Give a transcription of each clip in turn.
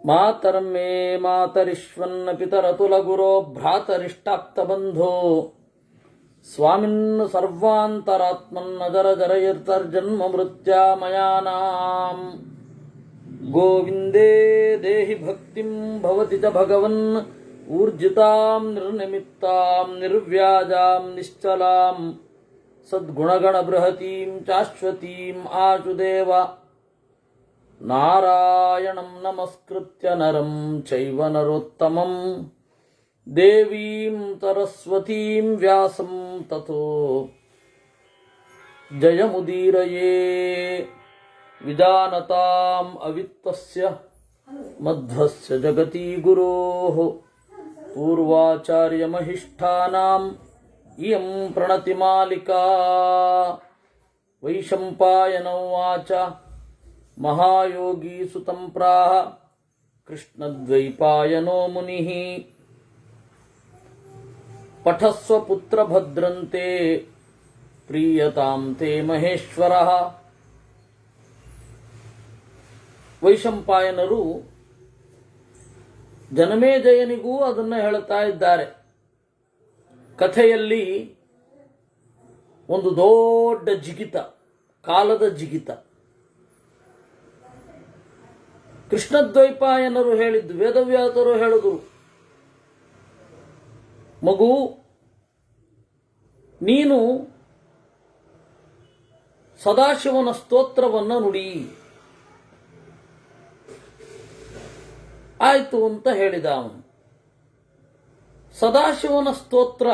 ಮಾತರ್ಮೇ ಮಾತರಿಶ್ವನ್ನ ಪಿತರತುಲಗುರೋ ಭ್ರಾತರಿಷ್ಟಾಪ್ತಬಂಧೋ ಸ್ವಾಮಿನ್ ಸರ್ವಾಂತರಾತ್ಮನ್ನಜರ ಜರಯರ್ತರ್ಜನ್ಮ ಮೃತ್ಯಾಮಯಾನಾಂ ಗೋವಿಂದೇ ದೇಹಿ ಭಕ್ತಿಂ ಭವತಿ ಚ ಭಗವನ್ ಊರ್ಜಿತಾಂ ನಿರ್ನಿಮಿತ್ತಾಂ ನಿರ್ವ್ಯಾಜಾಂ ನಿಶ್ಚಲಾಂ ಸದ್ಗುಣಗಣ ಬೃಹತೀಂ ಶಾಶ್ವತೀಂ ಆಶುದೇವ ನಾರಾಯಣಂ ನಮಸ್ಕೃತ್ಯ ನರಂ ಚೈವ ನರೋತ್ತಮಂ ದೇವೀಂ ಸರಸ್ವತೀಂ ವ್ಯಾಸಂ ತಥೋ ಜಯಮುದೀರಯೇ ವಿಜಾನತಾಂ ಅವಿತ್ತಸ್ಯ ಮಧ್ವಸ್ಯ ಜಗತಿ ಗುರೋಃ ಪೂರ್ವಾಚಾರ್ಯಮಹಿಷ್ಠಾನಾಂ ಇಯಂ ಪ್ರಣತಿಮಾಲಿಕಾ ವೈಶಂಪಾಯನ ಉವಾಚ ಮಹಾಯೋಗಿ ಸುತಂ ಪ್ರಾಹ ಕೃಷ್ಣದ್ವೈಪಾಯನೋ ಮುನಿಃ ಪಠಸ್ವ ಪುತ್ರ ಭದ್ರಂತೆ ಪ್ರೀಯತಾಂ ತೇ ಮಹೇಶ್ವರಃ. ವೈಶಂಪಾಯನರು ಜನಮೇಜಯನಿಗೂ ಅದನ್ನು ಹೇಳುತ್ತಾ ಇದ್ದಾರೆ. ಕಥೆಯಲ್ಲಿ ಒಂದು ದೊಡ್ಡ ಜಿಗಿತ, ಕಾಲದ ಜಿಗಿತ. ಕೃಷ್ಣದ್ವೈಪಾಯನರು ಹೇಳಿದ್ದು, ವೇದವ್ಯಾಸರು ಹೇಳಿದರು, ಮಗು ನೀನು ಸದಾಶಿವನ ಸ್ತೋತ್ರವನ್ನು ನುಡಿ. ಆಯಿತು ಅಂತ ಹೇಳಿದ ಅವನು. ಸದಾಶಿವನ ಸ್ತೋತ್ರ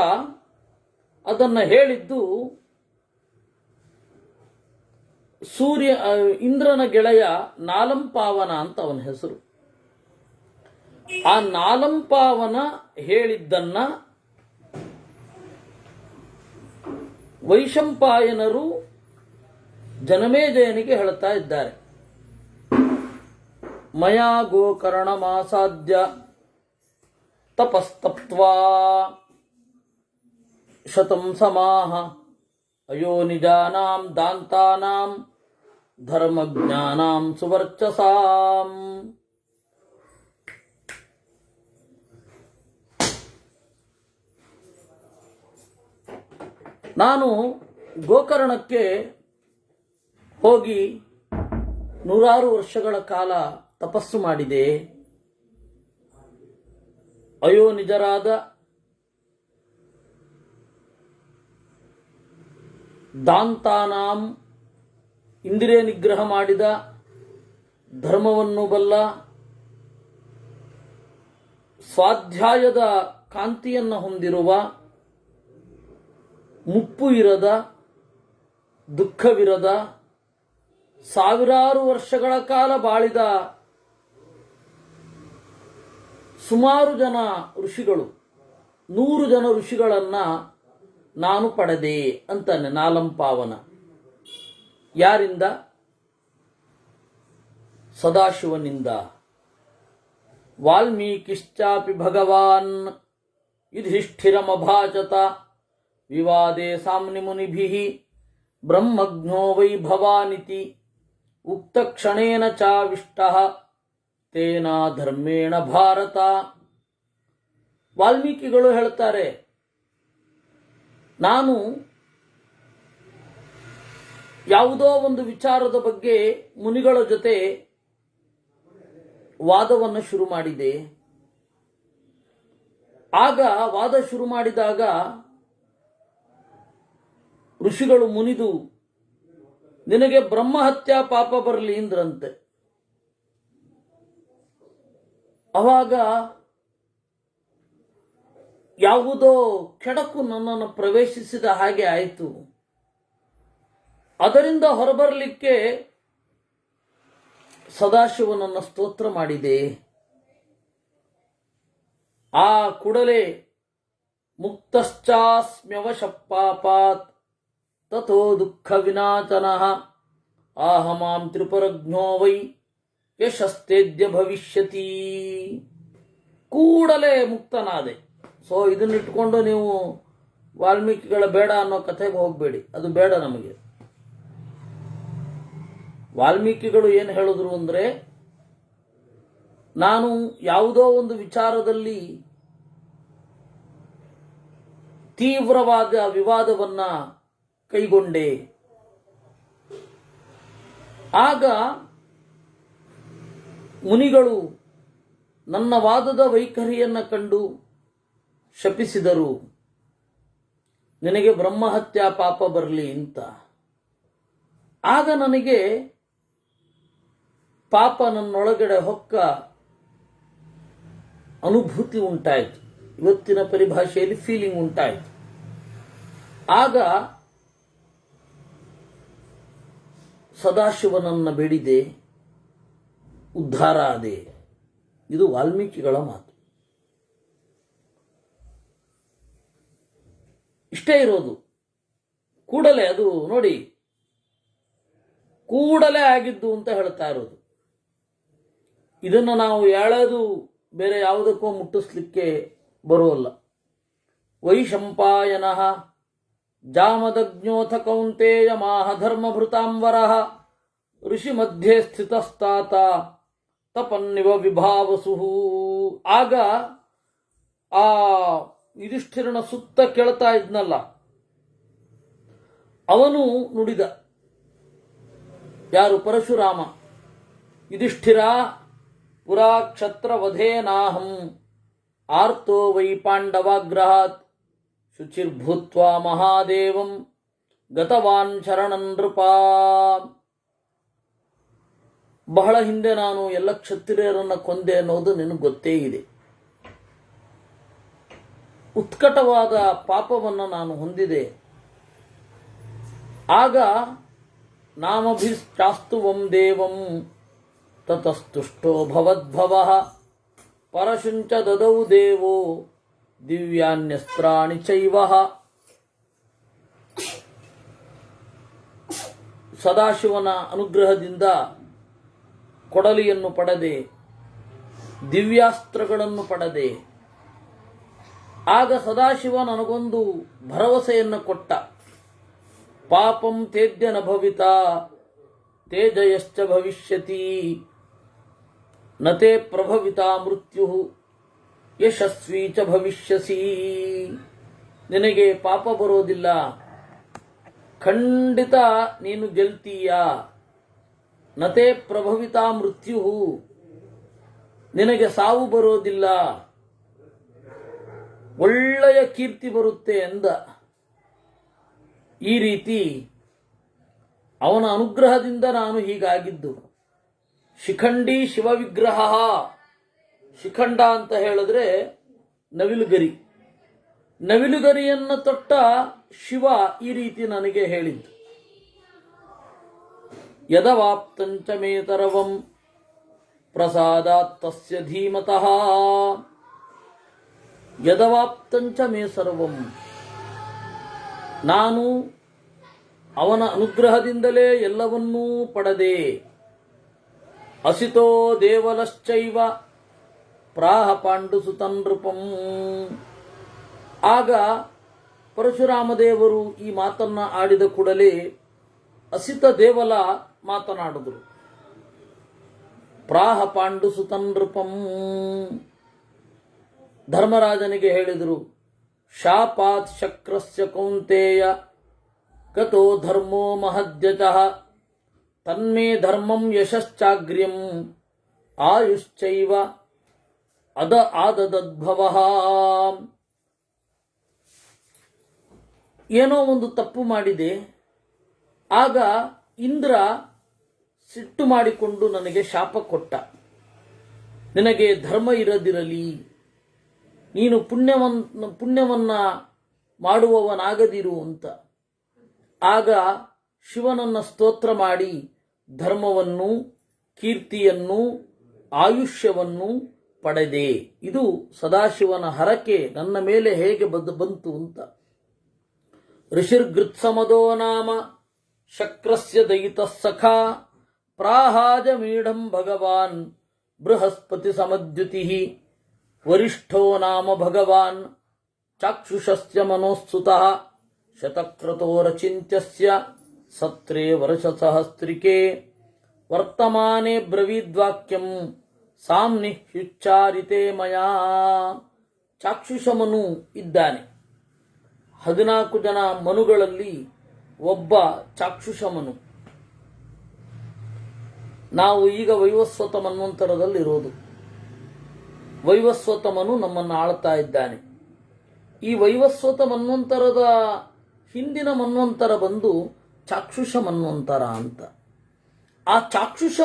ಅದನ್ನು ಹೇಳಿದ್ದು ಇಂದ್ರನ ಗೆಳೆಯ ನಾಲಂಪಾವನ ಅಂತ ಅವನ ಹೆಸರು. ಆ ನಾಲಂಪಾವನ ಹೇಳಿದ್ದನ್ನ ವೈಶಂಪಾಯನರು ಜನಮೇಜಯನಿಗೆ ಹೇಳುತ್ತಾ ಇದ್ದಾರೆ. ಮಯಾ ಗೋಕರ್ಣಮಾಸಾದ್ಯ ತಪಸ್ತಪ್ತ್ವಾ ಶತಂ ಸಮಾಹ ಅಯೋನಿಜಾನಾಂ ದಾಂತಾನಾಂ ಧರ್ಮಜ್ಞಾನಾಂ ಸುವರ್ಚಸಾಂ. ನಾನು ಗೋಕರ್ಣಕ್ಕೆ ಹೋಗಿ 100 ವರ್ಷಗಳ ಕಾಲ ತಪಸ್ಸು ಮಾಡಿದೆ. ಅಯೋನಿಜರಾದ ದಾಂತಾನಾಂ ಇಂದ್ರಿಯ ನಿಗ್ರಹ ಮಾಡಿದ, ಧರ್ಮವನ್ನು ಬಲ್ಲ, ಸ್ವಾಧ್ಯಾಯದ ಕಾಂತಿಯನ್ನು ಹೊಂದಿರುವ, ಮುಪ್ಪು ಇರದ, ದುಃಖವಿರದ, ಸಾವಿರಾರು ವರ್ಷಗಳ ಕಾಲ ಬಾಳಿದ ಸುಮಾರು ಜನ ಋಷಿಗಳು, 100 ಜನ ಋಷಿಗಳನ್ನು ನಾನು ಪಡೆದೆ ಅಂತಾನೆ ನಾಲಂಪಾವನ. ಯಾರಿಂದ? ಸದಾಶಿವನಿಂದ. ವಾಲ್ಮೀಕಿಶ್ಚಾಪಿ ಭಗವಾನ್ ಯುಧಿಷ್ಠಿರಮಭಾಚತ ವಿವಾದೇ ಸಾಮ್ನಿ ಮುನಿಭಿಃ ಬ್ರಹ್ಮಜ್ಞೋ ವೈ ಭವಾನಿತಿ ಉಕ್ತ ಕ್ಷಣೇನ ಚಾವಿಷ್ಟಃ ತೇನ ಧರ್ಮೇಣ ಭಾರತ. ವಾಲ್ಮೀಕಿಗಳು ಹೇಳ್ತಾರೆ, ನಾನು ಯಾವುದೋ ಒಂದು ವಿಚಾರದ ಬಗ್ಗೆ ಮುನಿಗಳ ಜೊತೆ ವಾದವನ್ನು ಶುರು ಮಾಡಿದೆ. ಆಗ ವಾದ ಶುರು ಮಾಡಿದಾಗ ಋಷಿಗಳು ಮುನಿದು ನಿನಗೆ ಬ್ರಹ್ಮಹತ್ಯಾ ಪಾಪ ಬರಲಿ ಎಂದ್ರಂತೆ. ಅವಾಗ ಯಾವುದೋ ಕೆಡಕು ನನ್ನನ್ನು ಪ್ರವೇಶಿಸಿದ ಹಾಗೆ ಆಯಿತು. ಅದರಿಂದ ಹೊರಬರಲಿಕ್ಕೆ ಸದಾಶಿವನನ್ನು ಸ್ತೋತ್ರ ಮಾಡಿದೆ. ಆ ಕೂಡಲೇ ಮುಕ್ತಶ್ಚಾಸ್ಮ್ಯವಶಃ ಪಾಪಾತ್ ತಥೋ ದುಃಖ ವಿನಾಶನಃ ಆಹಮಾಂ ತ್ರಿಪುರಜ್ಞೋ ವೈ ಯಶಸ್ತೇದ್ಯ ಭವಿಷ್ಯತಿ. ಕೂಡಲೇ ಮುಕ್ತನಾದೆ. ಸೊ ಇದನ್ನಿಟ್ಟುಕೊಂಡು ನೀವು ವಾಲ್ಮೀಕಿಗಳ ಬೇಡ ಅನ್ನೋ ಕಥೆಗೆ ಹೋಗಬೇಡಿ, ಅದು ಬೇಡ ನಮಗೆ. ವಾಲ್ಮೀಕಿಗಳು ಏನು ಹೇಳಿದ್ರು ಅಂದರೆ, ನಾನು ಯಾವುದೋ ಒಂದು ವಿಚಾರದಲ್ಲಿ ತೀವ್ರವಾದ ವಿವಾದವನ್ನ ಕೈಗೊಂಡೆ. ಆಗ ಮುನಿಗಳು ನನ್ನ ವಾದದ ವೈಖರಿಯನ್ನು ಕಂಡು ಶಪಿಸಿದರು, ನಿನಗೆ ಬ್ರಹ್ಮಹತ್ಯಾ ಪಾಪ ಬರಲಿ ಅಂತ. ಆಗ ನನಗೆ ಪಾಪ ನನ್ನೊಳಗಡೆ ಹೊಕ್ಕ ಅನುಭೂತಿ ಉಂಟಾಯಿತು. ಇವತ್ತಿನ ಪರಿಭಾಷೆಯಲ್ಲಿ ಫೀಲಿಂಗ್ ಉಂಟಾಯಿತು. ಆಗ ಸದಾಶಿವನನ್ನ ಬೇಡಿದೆ, ಉದ್ಧಾರ ಆದೆ. ಇದು ವಾಲ್ಮೀಕಿಗಳ ಮಾತು. ಇಷ್ಟೇ ಇರೋದು. ಕೂಡಲೇ ಅದು ನೋಡಿ, ಕೂಡಲೇ ಆಗಿದ್ದು ಅಂತ ಹೇಳ್ತಾ ಇರೋದು. ಇದನ್ನು ನಾವು ಎಳೆದು ಬೇರೆ ಯಾವುದಕ್ಕೂ ಮುಟ್ಟಿಸ್ಲಿಕ್ಕೆ ಬರೋಲ್ಲ. ವೈಶಂಪಾಯನಃ ಜಾಮದಗ್ನೋಥ ಕೌಂತೇಯ ಮಾಹಧರ್ಮಭೃತಾಂವರಃ ಋಷಿ ಮಧ್ಯೆ ಸ್ಥಿತಸ್ತಾತ ತಪನ್ನಿವ ವಿಭಾವಸುಹು. ಆಗ ಆ ಯುಧಿಷ್ಠಿರನ ಸುತ್ತ ಕೇಳ್ತಾ ಇದ್ನಲ್ಲ, ಅವನು ನುಡಿದ, ಯಾರು? ಪರಶುರಾಮ. ಯುಧಿಷ್ಠಿರ, ಪುರಾ ಕ್ಷತ್ರವಧೇನಾಹಂ ಆರ್ತೋ ವೈ ಪಾಂಡವಾಗ್ರಹಾತ್ ಶುಚಿರ್ಭೂತ್ವಾ ಮಹಾದೇವಂ ಗತವಾನ್ ಶರಣನ್ ನೃಪಾ. ಬಹಳ ಹಿಂದೆ ನಾನು ಎಲ್ಲ ಕ್ಷತ್ರಿಯರನ್ನ ಕೊಂದೆ ಅನ್ನೋದು ನಿನಗೆ ಗೊತ್ತೇ ಇದೆ. ಉತ್ಕಟವಾದ ಪಾಪವನ್ನು ನಾನು ಹೊಂದಿದೆ. ಆಗ ನಾಮಭಿಶ್ಚಾಸ್ತುವಂ ದೇವಂ ತತಸ್ತುಷ್ಟೋ ಭವದ್ಭವಃ ಪರಶುಂಚ ದದೌ ದೇವೋ ದಿವ್ಯಾನ್ಯಸ್ತ್ರಾಣಿ ಚೈವಃ. ಸದಾಶಿವನ ಅನುಗ್ರಹದಿಂದ ಕೊಡಲಿಯನ್ನು ಪಡೆದೆ, ದಿವ್ಯಾಸ್ತ್ರಗಳನ್ನು ಪಡೆದೆ. ಆಗ ಸದಾಶಿವ ನನಗೊಂದು ಭರವಸೆಯನ್ನು ಕೊಟ್ಟ. ಪಾಪಂ ತೇಜ್ಯ ನ ಭವಿತ ತೇಜಯಶ್ಚ ಭವಿಷ್ಯತಿ ನತೆ ಪ್ರಭವಿತ ಮೃತ್ಯು ಯಶಸ್ವಿ ಚ ಭವಿಷ್ಯಸಿ. ನಿನಗೆ ಪಾಪ ಬರೋದಿಲ್ಲ, ಖಂಡಿತ ನೀನು ಗೆಲ್ತೀಯ. ನತೆ ಪ್ರಭವಿತ ಮೃತ್ಯು, ನಿನಗೆ ಸಾವು ಬರೋದಿಲ್ಲ, ಒಳ್ಳೆಯ ಕೀರ್ತಿ ಬರುತ್ತೆ ಎಂದ. ಈ ರೀತಿ ಅವನ ಅನುಗ್ರಹದಿಂದ ನಾನು ಹೀಗಾಗಿದ್ದು. ಶಿಖಂಡಿ ಶಿವವಿಗ್ರಹ. ಶಿಖಂಡ ಅಂತ ಹೇಳಿದ್ರೆ ನವಿಲುಗರಿ. ನವಿಲುಗರಿಯನ್ನು ತೊಟ್ಟ ಶಿವ ಈ ರೀತಿ ನನಗೆ ಹೇಳಿದ್ದು. ಯದವಾಪ್ತಂಚ ಮೇತರವಂ ಪ್ರಸಾದಾತ್ ತಸ್ಯ ಧೀಮತಃ. ಯದವಾಪ್ತಂಚ ಮೇ ಸರ್ವಂ, ನಾನು ಅವನ ಅನುಗ್ರಹದಿಂದಲೇ ಎಲ್ಲವನ್ನೂ ಪಡೆದೆ. ಅಸಿತೋ ದೇವಲಶ್ಚೈವ ಪ್ರಾಹ ಪಾಂಡುಸುತನ್ ನೃಪಂ. ಆಗ ಪರಶುರಾಮದೇವರು ಈ ಮಾತನ್ನ ಆಡಿದ ಕೂಡಲೇ ಅಸಿತ ದೇವಲ ಮಾತನಾಡಿದರು. ಪ್ರಾಹ ಪಾಂಡುಸುತನ್ ನೃಪಂ. ಧರ್ಮರಾಜನಿಗೆ ಹೇಳಿದರು, ಶಾಪಾತ್ ಶಕ್ರಸ್ಯ ಕೌಂತೇಯ ಗತೋ ಧರ್ಮೋ ಮಹದ್ಯತಃ ತನ್ಮೇ ಧರ್ಮಂ ಯಶಶ್ಚಾಗ್ರ್ಯಂ ಆಯುಶ್ಚೈವ ಅದ ಆದದದ್ಭವಃ. ಏನೋ ಒಂದು ತಪ್ಪು ಮಾಡಿದೆ. ಆಗ ಇಂದ್ರ ಸಿಟ್ಟು ಮಾಡಿಕೊಂಡು ನನಗೆ ಶಾಪ ಕೊಟ್ಟ, ನಿನಗೆ ಧರ್ಮ ಇರದಿರಲಿ, ನೀನು ಪುಣ್ಯವನ್ನ ಮಾಡುವವನಾಗದಿರು ಅಂತ. ಆಗ ಶಿವನನ್ನ ಸ್ತೋತ್ರ ಮಾಡಿ ಧರ್ಮವನ್ನು, ಕೀರ್ತಿಯನ್ನು, ಆಯುಷ್ಯವನ್ನು ಪಡೆದೆ. ಇದು ಸದಾಶಿವನ ಹರಕೆ ನನ್ನ ಮೇಲೆ ಹೇಗೆ ಬಂತು ಅಂತ. ಋಷಿರ್ಗೃತ್ಸಮದೋ ನಾಮ ಶಕ್ರಸ್ಯ ದಯಿತಃ ಸಖಾ ಪ್ರಾಹಾಜಮೀಢಂ ಭಗವಾನ್ ಬೃಹಸ್ಪತಿ ಸಮದ್ಯುತಿಃ ವರಿಷ್ಠೋ ನಾಮ ಭಗವಾನ್ ಚಾಕ್ಷುಷಸ್ಯ ಮನೋಸ್ತುತಃ ಶತಕ್ರತೋ ರಚಿಂತ್ಯಸ್ಯ ಸತ್ರೇ ವರ್ಷಸಹಸ್ರಿಕೆ ವರ್ತಮಾನೆ ಬ್ರವೀದ್ವಾಕ್ಯಂ ಸಾಮ್ನಿಹ್ಯುಚ್ಚಾರಿತೆ ಮಯಾ. ಚಾಕ್ಷುಷಮನು ಇದ್ದಾನೆ. 14 ಜನ ಮನುಗಳಲ್ಲಿ ಒಬ್ಬ ಚಾಕ್ಷುಷಮನು. ನಾವು ಈಗ ವೈವಸ್ವತ ಮನ್ವಂತರದಲ್ಲಿರೋದು. ವೈವಸ್ವತಮನು ನಮ್ಮನ್ನು ಆಳ್ತಾ ಇದ್ದಾನೆ. ಈ ವೈವಸ್ವತ ಮನ್ವಂತರದ ಹಿಂದಿನ ಮನ್ವಂತರ ಬಂದು ಚಾಕ್ಷುಷ ಮನ್ವಂತರ ಅಂತ. ಆ ಚಾಕ್ಷುಷ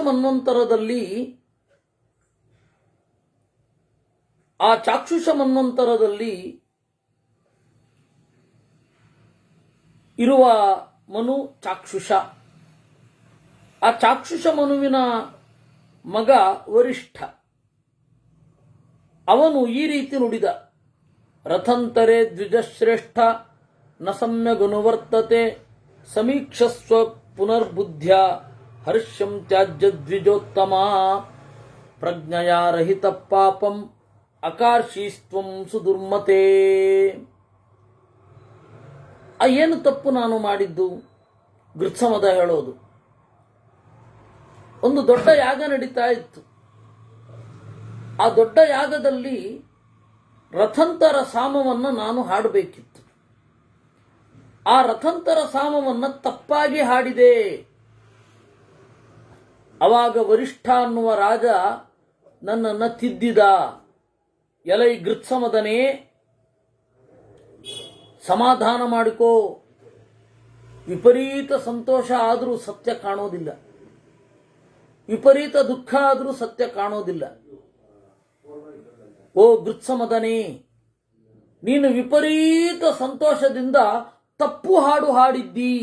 ಮನ್ವಂತರದಲ್ಲಿ ಇರುವ ಮನು ಚಾಕ್ಷುಷ. ಆ ಚಾಕ್ಷುಷ ಮನುವಿನ ಮಗ ವರಿಷ್ಠ. ಅವನು ಈ ರೀತಿ ನುಡಿದ: ರಥಂತರೆ ದ್ವಿಜಶ್ರೇಷ್ಠ ನ ಸಮ್ಯಗನುವರ್ತತೆ ಸಮೀಕ್ಷಸ್ವ ಪುನರ್ಬುದ್ಧ್ಯ ಹರ್ಷ್ಯಂ ತ್ಯಾಜ್ಯ ದ್ವಿಜೋತ್ತಮ ಪ್ರಜ್ಞೆಯ ರಹಿತ ಪಾಪಂ ಅಕಾರ್ಷೀಸ್ತ್ವಂ ಸುದುರ್ಮತೆ. ಏನು ತಪ್ಪು ನಾನು ಮಾಡಿದ್ದು? ಗೃತ್ಸಮದ ಹೇಳೋದು. ಒಂದು ದೊಡ್ಡ ಯಾಗ ನಡೀತಾ ಇತ್ತು. ಆ ದೊಡ್ಡ ಯಾಗದಲ್ಲಿ ರಥಂತರ ಸಾಮವನ್ನು ನಾನು ಹಾಡಬೇಕಿತ್ತು. ಆ ರಥಂತರ ಸಾಮವನ್ನು ತಪ್ಪಾಗಿ ಹಾಡಿದೆ. ಅವಾಗ ವರಿಷ್ಠ ಅನ್ನುವ ರಾಜ ನನ್ನನ್ನು ತಿದ್ದಿದ. ಎಲೈ ಗೃತ್ಸಮದನೇ, ಸಮಾಧಾನ ಮಾಡಿಕೋ. ವಿಪರೀತ ಸಂತೋಷ ಆದರೂ ಸತ್ಯ ಕಾಣೋದಿಲ್ಲ, ವಿಪರೀತ ದುಃಖ ಆದರೂ ಸತ್ಯ ಕಾಣೋದಿಲ್ಲ. ಓ ಗೃತ್ಸಮದನೇ, ನೀನು ವಿಪರೀತ ಸಂತೋಷದಿಂದ ತಪ್ಪು ಹಾಡು ಹಾಡಿದ್ದಿ.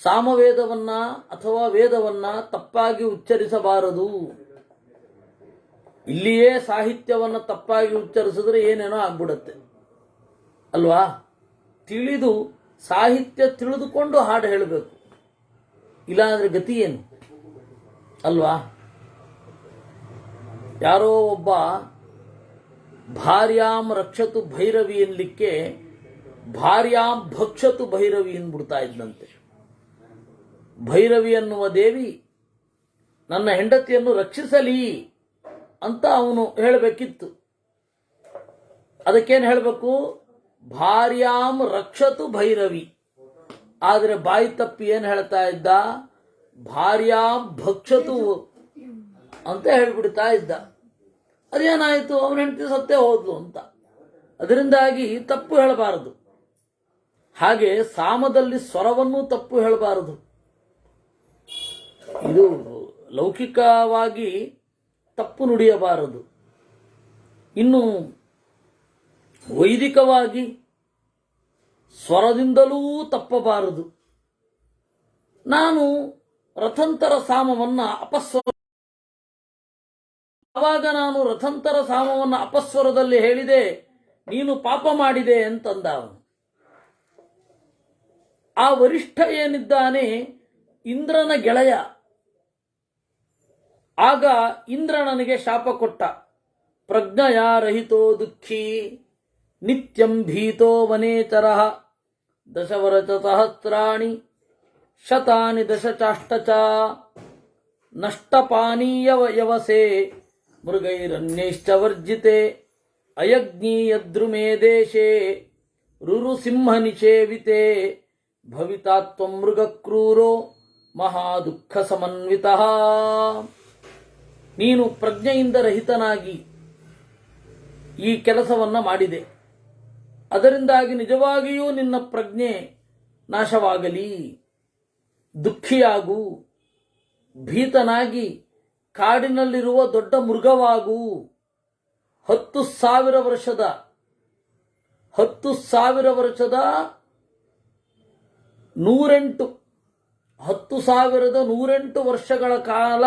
ಸಾಮವೇದವನ್ನ ಅಥವಾ ವೇದವನ್ನ ತಪ್ಪಾಗಿ ಉಚ್ಚರಿಸಬಾರದು. ಇಲ್ಲಿಯೇ ಸಾಹಿತ್ಯವನ್ನು ತಪ್ಪಾಗಿ ಉಚ್ಚರಿಸಿದ್ರೆ ಏನೇನೋ ಆಗ್ಬಿಡುತ್ತೆ ಅಲ್ವಾ? ತಿಳಿದು ಸಾಹಿತ್ಯ ತಿಳಿದುಕೊಂಡು ಹಾಡು ಹೇಳಬೇಕು. ಇಲ್ಲಾಂದ್ರೆ ಗತಿ ಏನು ಅಲ್ವಾ? ಯಾರೋ ಒಬ್ಬ ಭಾರ್ಯಾಂ ರಕ್ಷತು ಭೈರವಿ ಎನ್ಲಿಕ್ಕೆ ಭಾರ್ಯಾಂ ಭಕ್ಷತು ಭೈರವಿ ಎಂದ್ಬಿಡ್ತಾ ಇದ್ದಂತೆ. ಭೈರವಿ ಅನ್ನುವ ದೇವಿ ನನ್ನ ಹೆಂಡತಿಯನ್ನು ರಕ್ಷಿಸಲಿ ಅಂತ ಅವನು ಹೇಳಬೇಕಿತ್ತು. ಅದಕ್ಕೇನು ಹೇಳಬೇಕು? ಭಾರ್ಯಾಂ ರಕ್ಷತು ಭೈರವಿ. ಆದರೆ ಬಾಯಿ ತಪ್ಪಿ ಏನು ಹೇಳ್ತಾ ಇದ್ದ? ಭಾರ್ಯಾಂ ಭಕ್ಷತು ಅಂತ ಹೇಳ್ಬಿಡ್ತಾ ಇದ್ದ. ಅದೇನಾಯಿತು? ಅವನ ಹೆಂಡತಿ ಸತ್ತೇ ಹೋದ್ಲು ಅಂತ. ಅದರಿಂದಾಗಿ ತಪ್ಪು ಹೇಳಬಾರದು. ಹಾಗೆ ಸಾಮದಲ್ಲಿ ಸ್ವರವನ್ನೂ ತಪ್ಪು ಹೇಳಬಾರದು. ಇದು ಲೌಕಿಕವಾಗಿ ತಪ್ಪು ನುಡಿಯಬಾರದು. ಇನ್ನು ವೈದಿಕವಾಗಿ ಸ್ವರದಿಂದಲೂ ತಪ್ಪಬಾರದು. ನಾನು ರಥಂತರ ಸಾಮವನ್ನು ಆವಾಗ ನಾನು ರಥಂತರ ಸಾಮವನ್ನು ಅಪಸ್ವರದಲ್ಲಿ ಹೇಳಿದೆ, ನೀನು ಪಾಪ ಮಾಡಿದೆ ಅಂತಂದ ಅವನು. ಆ ವರಿಷ್ಠ ಏನಿದ್ದಾನೆ ಇಂದ್ರನ ಗೆಳೆಯ. ಆಗ ಇಂದ್ರ ನನಗೆ ಶಾಪ ಕೊಟ್ಟ. ಪ್ರಜ್ಞೆಯ ರಹಿತೋ ದುಃಖಿ ನಿತ್ಯಂ ಭೀತೋ ವನೇತರಃ ದಶವರಚ ಸಹಸ್ರಾಣಿ ಶತಾನಿ ದಶಚಾಷ್ಟಚ ನಷ್ಟಪಾನೀಯ ಯವಸೆ ಮೃಗೈರನ್ಯೈಶ್ಚ ವರ್ಜಿತೆ ಅಯಜ್ಞೀಯದ್ರುಮೇ ದೇಶೆ ರುರುಸಿಂಹ ನಿಷೇವಿತೆ ಭವಿತಾತ್ವಂ ಮೃಗಕ್ರೂರೋ ಮಹಾದುಃಖ ಸಮನ್ವಿತಃ. ನೀನು ಪ್ರಜ್ಞೆಯಿಂದ ರಹಿತನಾಗಿ ಈ ಕೆಲಸವನ್ನ ಮಾಡಿದೆ. ಅದರಿಂದಾಗಿ ನಿಜವಾಗಿಯೂ ನಿನ್ನ ಪ್ರಜ್ಞೆ ನಾಶವಾಗಲಿ. ದುಃಖಿಯಾಗು, ಭೀತನಾಗಿ ಕಾಡಿನಲ್ಲಿರುವ ದೊಡ್ಡ ಮೃಗವಾಗು. 10,000 ವರ್ಷದ 108 ವರ್ಷಗಳ ಕಾಲ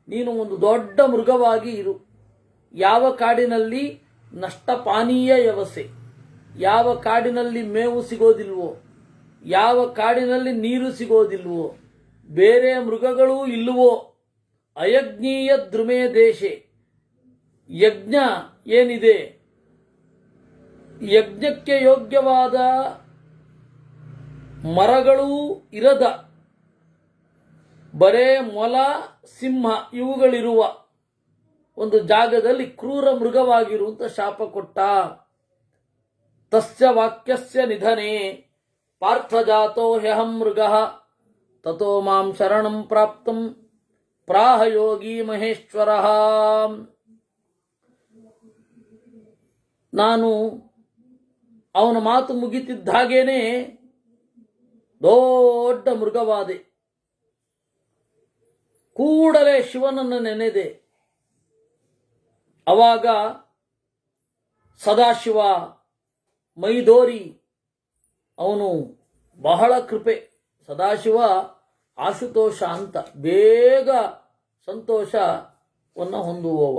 ನೀನು ಒಂದು ದೊಡ್ಡ ಮೃಗವಾಗಿ ಇರು. ಯಾವ ಕಾಡಿನಲ್ಲಿ ನಷ್ಟಪಾನೀಯ ವ್ಯವಸ್ಥೆ, ಯಾವ ಕಾಡಿನಲ್ಲಿ ಮೇವು ಸಿಗೋದಿಲ್ವೋ, ಯಾವ ಕಾಡಿನಲ್ಲಿ ನೀರು ಸಿಗೋದಿಲ್ವೋ, ಬೇರೆ ಮೃಗಗಳೂ ಇಲ್ಲವೋ, ಅಯಜ್ಞೀಯ ದ್ರುಮೇ ದೇಶೆ, ಯಜ್ಞ ಏನಿದೆ, ಯಜ್ಞಕ್ಕೆ ಯೋಗ್ಯವಾದ ಮರಗಳೂ ಇರದ ಬರೇ ಮೊಲ ಸಿಂಹ ಇವುಗಳಿರುವ ಒಂದು ಜಾಗದಲ್ಲಿ ಕ್ರೂರ ಮೃಗವಾಗಿರುವಂತ ಶಾಪ ಕೊಟ್ಟ. ತಸ್ಯ ವಾಕ್ಯಸ್ಯ ನಿಧನೆ ಪಾರ್ಥಜಾತೋ ಹ್ಯಹಂ ಮೃಗಃ ತಥೋ ಮಾಂ ಶರಣಂ ಪ್ರಾಪ್ತಂ ಪ್ರಾಹ ಯೋಗಿ ಮಹೇಶ್ವರಃ. ನಾನು ಅವನ ಮಾತು ಮುಗಿತಿದ್ದ ಹಾಗೇನೆ ದೊಡ್ಡ ಮೃಗವಾದೆ. ಕೂಡಲೇ ಶಿವನನ್ನು ನೆನೆದೆ. ಅವಾಗ ಸದಾಶಿವ ಮೈದೋರಿ ಅವನು ಬಹಳ ಕೃಪೆ. ಸದಾಶಿವ ಆಶುತೋಷ ಅಂತ ಬೇಗ ಸಂತೋಷವನ್ನು ಹೊಂದುವವ.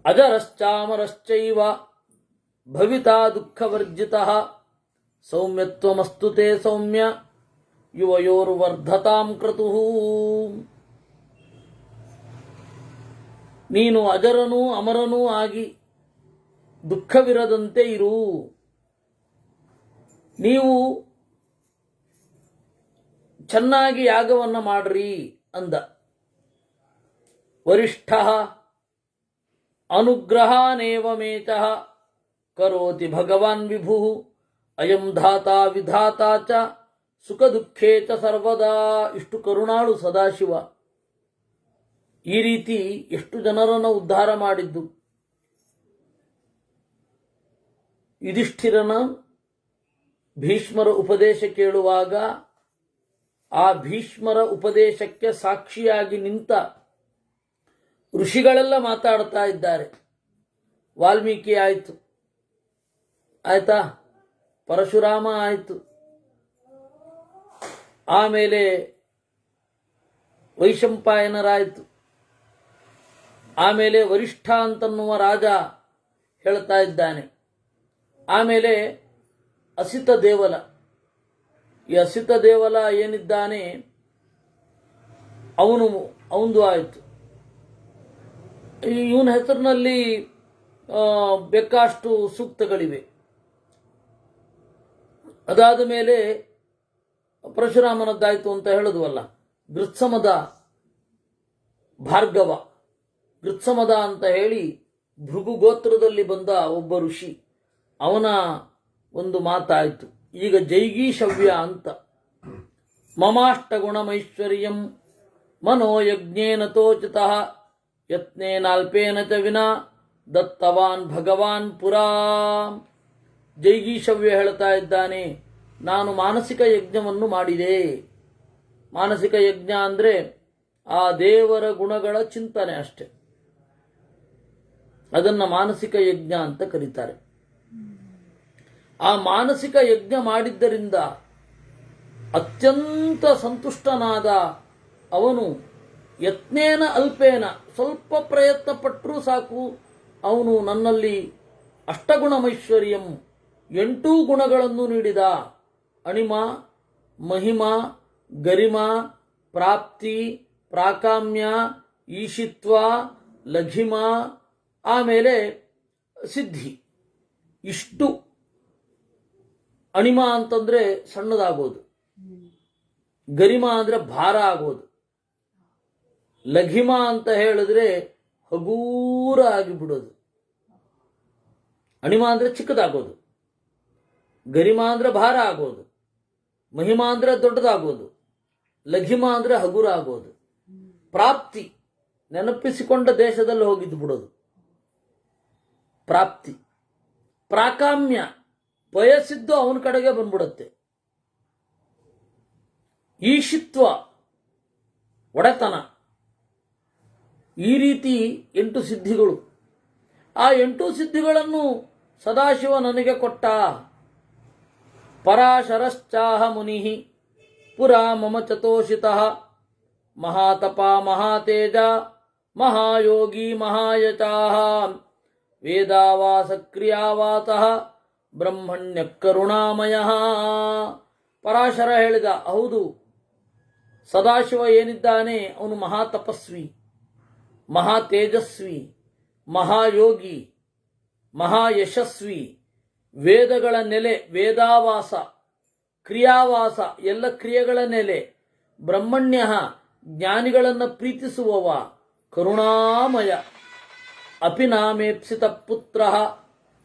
ಅಜರಶ್ಚಾಮರಶ್ಚೈವ ಭವಿತಾ ದುಃಖವರ್ಜಿತಃ ಸೌಮ್ಯತ್ವಮಸ್ತು ತೇ ಸೌಮ್ಯ ಯುವಯೋರ್ವರ್ಧತಾಂ ಕ್ರತುಃ. ನೀನು ಅಜರನೂ ಅಮರನೂ ಆಗಿ ದುಃಖವಿರದಂತೆ ಇರು. ನೀವು ಚೆನ್ನಾಗಿ ಯಾಗವನ್ನ ಮಾಡ್ರಿ ಅಂದ. ವರಿಷ್ಠ ಅನುಗ್ರಹಾನೇವಮೇತಃ ಕರೋತಿ ಭಗವಾನ್ ವಿಭು ಅಯಂ ಧಾತಾ ವಿಧಾತಾ ಚ ಸುಖ ದುಃಖೇ ಚ ಸರ್ವದಾ. ಇಷ್ಟು ಕರುಣಾಳು ಸದಾಶಿವ. ಈ ರೀತಿ ಎಷ್ಟು ಜನರನ್ನು ಉದ್ಧಾರ ಮಾಡಿದ್ದು. ಯುಧಿಷ್ಠಿರನ ಭೀಷ್ಮರ ಉಪದೇಶ ಕೇಳುವಾಗ ಆ ಭೀಷ್ಮರ ಉಪದೇಶಕ್ಕೆ ಸಾಕ್ಷಿಯಾಗಿ ನಿಂತ ಋಷಿಗಳೆಲ್ಲ ಮಾತಾಡ್ತಾ ಇದ್ದಾರೆ. ವಾಲ್ಮೀಕಿ ಆಯಿತು, ಆಯ್ತಾ, ಪರಶುರಾಮ ಆಯಿತು, ಆಮೇಲೆ ವೈಶಂಪಾಯನರಾಯಿತು, ಆಮೇಲೆ ವರಿಷ್ಠ ಅಂತನ್ನುವ ರಾಜ ಹೇಳ್ತಾ ಇದ್ದಾನೆ, ಆಮೇಲೆ ಅಸಿತ ದೇವಲ. ಈ ಅಸಿತ ದೇವಲ ಏನಿದ್ದಾನೆ ಅವನದು ಆಯಿತು. ಇವನ ಹೆಸರಿನಲ್ಲಿ ಬೇಕಾಷ್ಟು ಸೂಕ್ತಗಳಿವೆ. ಅದಾದ ಮೇಲೆ ಪರಶುರಾಮನದ್ದಾಯಿತು ಅಂತ ಹೇಳಿದ್ವಲ್ಲ. ಗೃತ್ಸಮದ ಭಾರ್ಗವ, ಗೃತ್ಸಮದ ಅಂತ ಹೇಳಿ ಭೃಗು ಗೋತ್ರದಲ್ಲಿ ಬಂದ ಒಬ್ಬ ಋಷಿ, ಅವನ ಒಂದು ಮಾತಾಯಿತು. ಈಗ ಜೈಗೀಶವ್ಯ ಅಂತ. ಮಮಾಷ್ಟಗುಣಮೈಶ್ವರ್ಯಂ ಮನೋಯಜ್ಞೇನ ತೋಚಿತಃ ಯತ್ನೇನಾಲ್ಪೇನ ಚ ವಿನಾ ದತ್ತವಾನ್ ಭಗವಾನ್ ಪುರಾ. ಜೈಗೀಶವ್ಯ ಹೇಳ್ತಾ ಇದ್ದಾನೆ, ನಾನು ಮಾನಸಿಕ ಯಜ್ಞವನ್ನು ಮಾಡಿದೆ. ಮಾನಸಿಕ ಯಜ್ಞ ಅಂದರೆ ಆ ದೇವರ ಗುಣಗಳ ಚಿಂತನೆ ಅಷ್ಟೆ. ಅದನ್ನು ಮಾನಸಿಕ ಯಜ್ಞ ಅಂತ ಕರೀತಾರೆ. ಆ ಮಾನಸಿಕ ಯಜ್ಞ ಮಾಡಿದ್ದರಿಂದ ಅತ್ಯಂತ ಸಂತುಷ್ಟನಾದ ಅವನು ಯತ್ನೇನ ಅಲ್ಪೇನ, ಸ್ವಲ್ಪ ಪ್ರಯತ್ನ ಪಟ್ಟರೂ ಸಾಕು, ಅವನು ನನ್ನಲ್ಲಿ ಅಷ್ಟಗುಣಮೈಶ್ವರ್ಯಂ 8 ಗುಣಗಳನ್ನು ನೀಡಿದ. ಅಣಿಮ, ಮಹಿಮ, ಗರಿಮ, ಪ್ರಾಪ್ತಿ, ಪ್ರಾಕಾಮ್ಯ, ಈಶಿತ್ವ, ಲಘಿಮ, ಆಮೇಲೆ ಸಿದ್ಧಿ. ಇಷ್ಟು. ಅಣಿಮ ಅಂತಂದ್ರೆ ಸಣ್ಣದಾಗೋದು, ಗರಿಮ ಅಂದ್ರೆ ಭಾರ ಆಗೋದು, ಲಘಿಮ ಅಂತ ಹೇಳಿದ್ರೆ ಹಗೂರ ಆಗಿಬಿಡೋದು. ಅಣಿಮ ಅಂದ್ರೆ ಚಿಕ್ಕದಾಗೋದು, ಗರಿಮ ಅಂದ್ರೆ ಭಾರ ಆಗೋದು, ಮಹಿಮಾ ಅಂದ್ರೆ ದೊಡ್ಡದಾಗೋದು, ಲಘಿಮ ಅಂದ್ರೆ ಹಗುರ ಆಗೋದು, ಪ್ರಾಪ್ತಿ ನೆನಪಿಸಿಕೊಂಡ ದೇಶದಲ್ಲಿ ಹೋಗಿದ್ದು ಬಿಡೋದು ಪ್ರಾಪ್ತಿ, ಪ್ರಾಕಾಮ್ಯ ಬಯಸಿದ್ದು ಅವನ ಕಡೆಗೆ ಬಂದ್ಬಿಡುತ್ತೆ, ಈಶಿತ್ವ ಒಡೆತನ. ಈ ರೀತಿ 8 ಸಿದ್ಧಿಗಳು. ಆ 8 ಸಿದ್ಧಿಗಳನ್ನು ಸದಾಶಿವ ನನಗೆ ಕೊಟ್ಟ. ಪರಾಶರಶ್ಚಾಹ ಮುನಿ ಪುರಾ ಮಮ ಚತೋಷಿತಃ ಮಹಾತಪ ಮಹಾತೇಜ ಮಹಾಯೋಗಿ ಮಹಾಯಚಾಹ ವೇದಾವಾಸ ಕ್ರಿಯಾವಾತಃ ಬ್ರಹ್ಮಣ್ಯ ಕರುಣಾಮಯ. ಪರಾಶರ ಹೇಳಿದ, ಹೌದು, ಸದಾಶಿವ ಏನಿದ್ದಾನೆ ಅವನು ಮಹಾತಪಸ್ವಿ, ಮಹಾ ತೇಜಸ್ವಿ, ಮಹಾಯೋಗಿ, ಮಹಾಯಶಸ್ವಿ, ವೇದಗಳ ನೆಲೆ, ವೇದಾವಾಸ, ಕ್ರಿಯಾವಾಸ, ಎಲ್ಲ ಕ್ರಿಯೆಗಳ ನೆಲೆ, ಬ್ರಹ್ಮಣ್ಯ ಜ್ಞಾನಿಗಳನ್ನು ಪ್ರೀತಿಸುವವ ಕರುಣಾಮಯ ಅಪಿನಾಮೇಪ್ಸಿತ ಪುತ್ರ